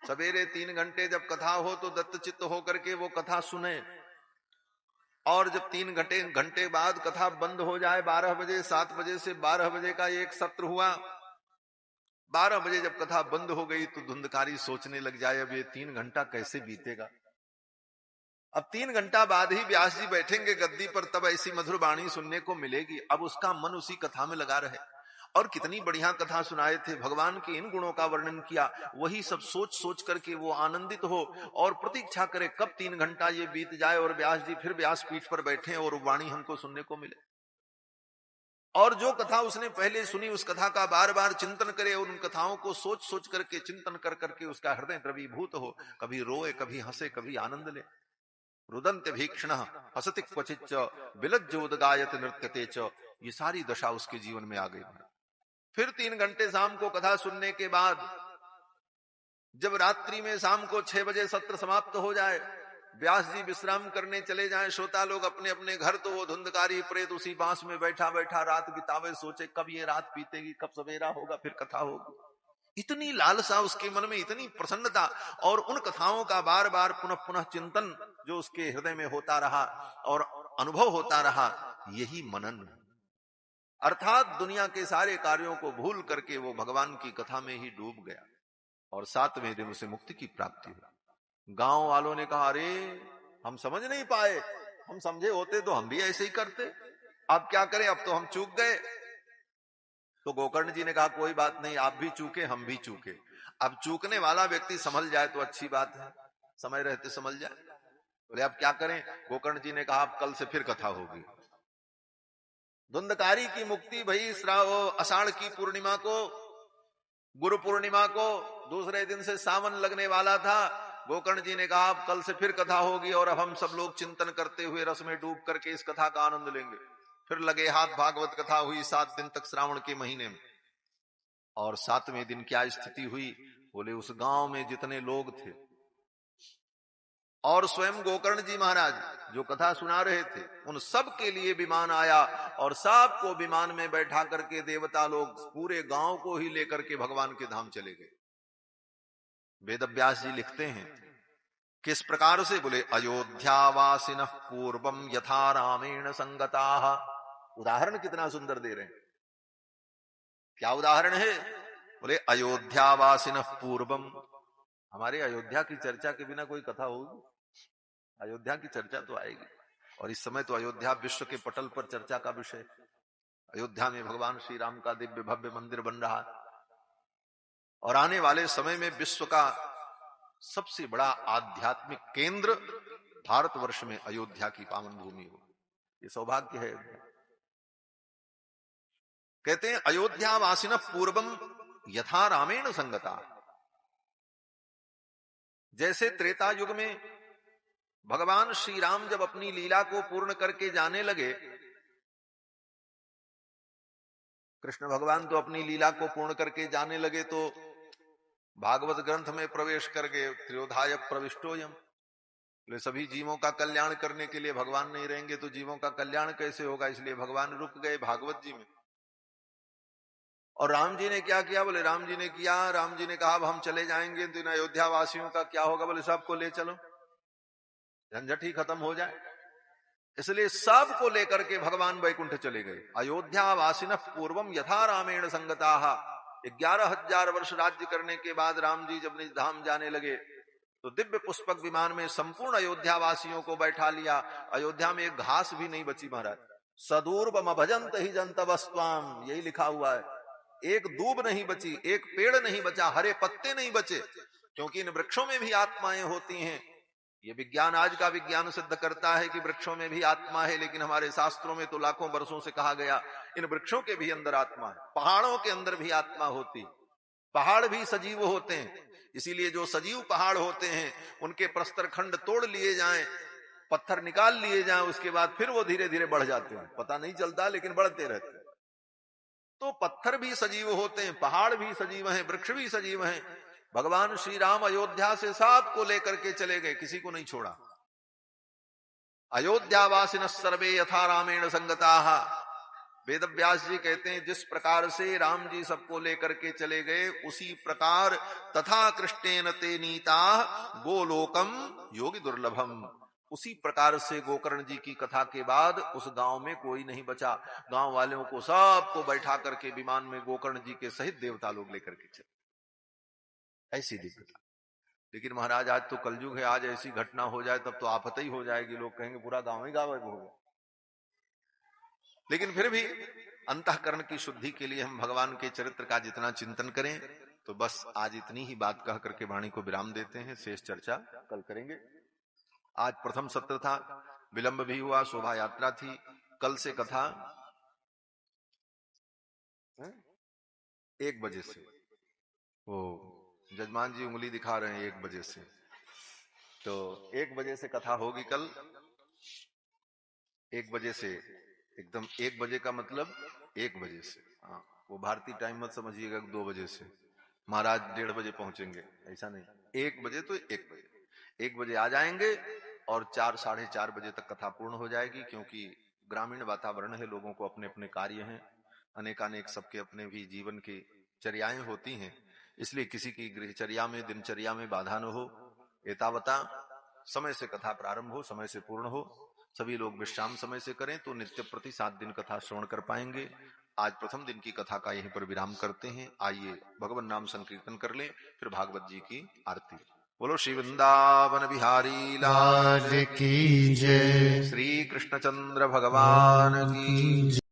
सवेरे 3 घंटे जब कथा हो तो दत्तचित्त होकर के वो कथा सुने, और जब 3 घंटे बाद कथा बंद हो जाए 12 बजे, 7 बजे से 12 बजे का एक सत्र हुआ, 12 बजे जब कथा बंद हो गई तो धुंधकारी सोचने लग जाए अब ये 3 घंटा कैसे बीतेगा। अब 3 घंटा बाद ही व्यास जी बैठेंगे गद्दी पर, तब ऐसी मधुर वाणी सुनने को मिलेगी। अब उसका मन उसी कथा में लगा रहे। और कितनी बढ़िया कथा सुनाए थे, भगवान के इन गुणों का वर्णन किया, वही सब सोच सोच करके वो आनंदित हो और प्रतीक्षा करे कब 3 घंटा ये बीत जाए और व्यास जी फिर व्यास पीठ पर बैठे और वाणी हमको सुनने को मिले। और जो कथा उसने पहले सुनी उस कथा का बार बार चिंतन करे, और उन कथाओं को सोच सोच करके चिंतन कर करके उसका हृदय द्रवीभूत हो, कभी रोए, कभी हंसे, कभी आनंद ले। रुदंत भीक्षण हसति क्वचिच्च विलज्जोदगायत नृत्यते च, ये सारी दशा उसके जीवन में आ गई। फिर 3 घंटे शाम को कथा सुनने के बाद जब रात्रि में शाम को 6 बजे सत्र समाप्त हो जाए, व्यास जी विश्राम करने चले जाएं, श्रोता लोग अपने अपने घर, तो वो धुंधकारी प्रेत उसी बांस में बैठा बैठा रात बितावे, सोचे कब ये रात बीतेगी, कब सवेरा होगा, फिर कथा होगी। इतनी लालसा उसके मन में, इतनी प्रसन्नता, और उन कथाओं का बार बार पुनः पुनः चिंतन जो उसके हृदय में होता रहा और अनुभव होता रहा, यही मनन है। अर्थात दुनिया के सारे कार्यों को भूल करके वो भगवान की कथा में ही डूब गया, और 7वें दिन उसे मुक्ति की प्राप्ति हुई। गांव वालों ने कहा अरे हम समझ नहीं पाए, हम समझे होते तो हम भी ऐसे ही करते, अब क्या करें, अब तो हम चूक गए। तो गोकर्ण जी ने कहा कोई बात नहीं, आप भी चूके, हम भी चूके, अब चूकने वाला व्यक्ति संभल जाए तो अच्छी बात है, समय रहते संभल जाए। बोले अब क्या करें? गोकर्ण जी ने कहा अब कल से फिर कथा होगी। धुंधकारी की मुक्ति भई आषाढ़ की पूर्णिमा को, गुरु पूर्णिमा को, दूसरे दिन से सावन लगने वाला था। गोकर्ण जी ने कहा अब कल से फिर कथा होगी, और अब हम सब लोग चिंतन करते हुए रस में डूब करके इस कथा का आनंद लेंगे। फिर लगे हाथ, भागवत कथा हुई 7 दिन तक श्रावण के महीने में। और 7वें दिन क्या स्थिति हुई? बोले उस गांव में जितने लोग थे और स्वयं गोकर्ण जी महाराज जो कथा सुना रहे थे, उन सब के लिए विमान आया, और सबको विमान में बैठा करके देवता लोग पूरे गांव को ही लेकर के भगवान के धाम चले गए। वेदव्यास जी लिखते हैं किस प्रकार से? बोले अयोध्यावासिनः पूर्वम यथा रामेण संगताः। उदाहरण कितना सुंदर दे रहे हैं। क्या उदाहरण है? बोले अयोध्यावासिनः पूर्वम। हमारे अयोध्या की चर्चा के बिना कोई कथा होगी? अयोध्या की चर्चा तो आएगी, और इस समय तो अयोध्या विश्व के पटल पर चर्चा का विषय। अयोध्या में भगवान श्री राम का दिव्य भव्य मंदिर बन रहा, और आने वाले समय में विश्व का सबसे बड़ा आध्यात्मिक केंद्र भारतवर्ष में अयोध्या की पावन भूमि हो। ये सौभाग्य है। कहते हैं अयोध्यावासिनः पूर्वम यथा रामेण संगता। जैसे त्रेता युग में भगवान श्री राम जब अपनी लीला को पूर्ण करके जाने लगे, कृष्ण भगवान तो अपनी लीला को पूर्ण करके जाने लगे तो भागवत ग्रंथ में प्रवेश कर गए, त्रियोधाय प्रविष्टोयम। सभी जीवों का कल्याण करने के लिए भगवान नहीं रहेंगे तो जीवों का कल्याण कैसे होगा, इसलिए भगवान रुक गए भागवत जी में। और राम जी ने क्या किया? बोले राम जी ने किया, राम जी ने कहा अब हम चले जाएंगे तो इन अयोध्या वासियों का क्या होगा? बोले सबको ले चलो, झंझट ही खत्म हो जाए। इसलिए सबको लेकर के भगवान वैकुंठ चले गए। अयोध्या वासिन पूर्वम यथा रामेण संगताः। 11,000 वर्ष राज्य करने के बाद राम जी जब निज धाम जाने लगे तो दिव्य पुष्पक विमान में संपूर्ण अयोध्या वासियों को बैठा लिया। अयोध्या में एक घास भी नहीं बची महाराज। सदूर्वम भजंत ही जंतवस्त्वाम, यही लिखा हुआ है। एक दूब नहीं बची, एक पेड़ नहीं बचा, हरे पत्ते नहीं बचे, क्योंकि इन वृक्षों में भी आत्माएं होती हैं। ये विज्ञान, आज का विज्ञान सिद्ध करता है कि वृक्षों में भी आत्मा है, लेकिन हमारे शास्त्रों में तो लाखों वर्षों से कहा गया इन वृक्षों के भी अंदर आत्मा है। पहाड़ों के अंदर भी आत्मा होती, पहाड़ भी सजीव होते हैं। इसीलिए जो सजीव पहाड़ होते हैं उनके प्रस्तर खंड तोड़ लिए जाएं, पत्थर निकाल लिए जाएं, उसके बाद फिर वो धीरे धीरे बढ़ जाते हैं, पता नहीं चलता लेकिन बढ़ते रहते हैं। तो पत्थर भी सजीव होते हैं, पहाड़ भी सजीव हैं, वृक्ष भी सजीव हैं। भगवान श्री राम अयोध्या से सबको लेकर के चले गए, किसी को नहीं छोड़ा। अयोध्यावासिन सर्वे यथा रामेण संगताः। वेद व्यास जी कहते हैं जिस प्रकार से राम जी सबको लेकर के चले गए उसी प्रकार तथा कृष्णेन ते नीता गोलोकम योगी दुर्लभम। उसी प्रकार से गोकर्ण जी की कथा के बाद उस गांव में कोई नहीं बचा। गांव वालों को सबको बैठा करके विमान में गोकर्ण जी के सहित देवता लोग लेकर के चले। ऐसी दिव्यता। लेकिन महाराज आज तो कलयुग है, आज ऐसी घटना हो जाए तब तो आफत ही हो जाएगी, लोग कहेंगे पूरा गांव ही गाँव हो गया। लेकिन फिर भी अंतःकरण की शुद्धि के लिए हम भगवान के चरित्र का जितना चिंतन करें, तो बस आज इतनी ही बात कह करके वाणी को विराम देते हैं। शेष चर्चा कल करेंगे। आज प्रथम सत्र था, विलंब भी हुआ, शोभा यात्रा थी। कल से कथा 1 बजे से, वो जजमान जी उंगली दिखा रहे हैं 1 बजे से, तो 1 बजे से कथा होगी कल। 1 बजे से एकदम, 1 बजे का मतलब 1 बजे से, हाँ वो भारतीय टाइम मत समझिएगा 2 बजे से। महाराज 1:30 बजे पहुंचेंगे, ऐसा नहीं। 1 बजे तो 1 बजे, 1 बजे आ जाएंगे और 4 साढ़े 4 बजे तक कथा पूर्ण हो जाएगी। क्योंकि ग्रामीण वातावरण है, लोगों को अपने अपने कार्य हैं, अनेकानेक सबके अपने भी जीवन की चर्याएं होती हैं, इसलिए किसी की गृहचर्या में, दिनचर्या में बाधा न हो। एतावता समय से कथा प्रारंभ हो, समय से पूर्ण हो। सभी लोग विश्राम समय से करें तो नित्य प्रति 7 दिन कथा श्रवण कर पाएंगे। आज प्रथम दिन की कथा का यहीं पर विराम करते हैं। आइए भगवान नाम संकीर्तन कर लें, फिर भागवत जी की आरती। बोलो श्री वृंदावन बिहारी लाल की जय। श्री कृष्णचंद्र भगवान की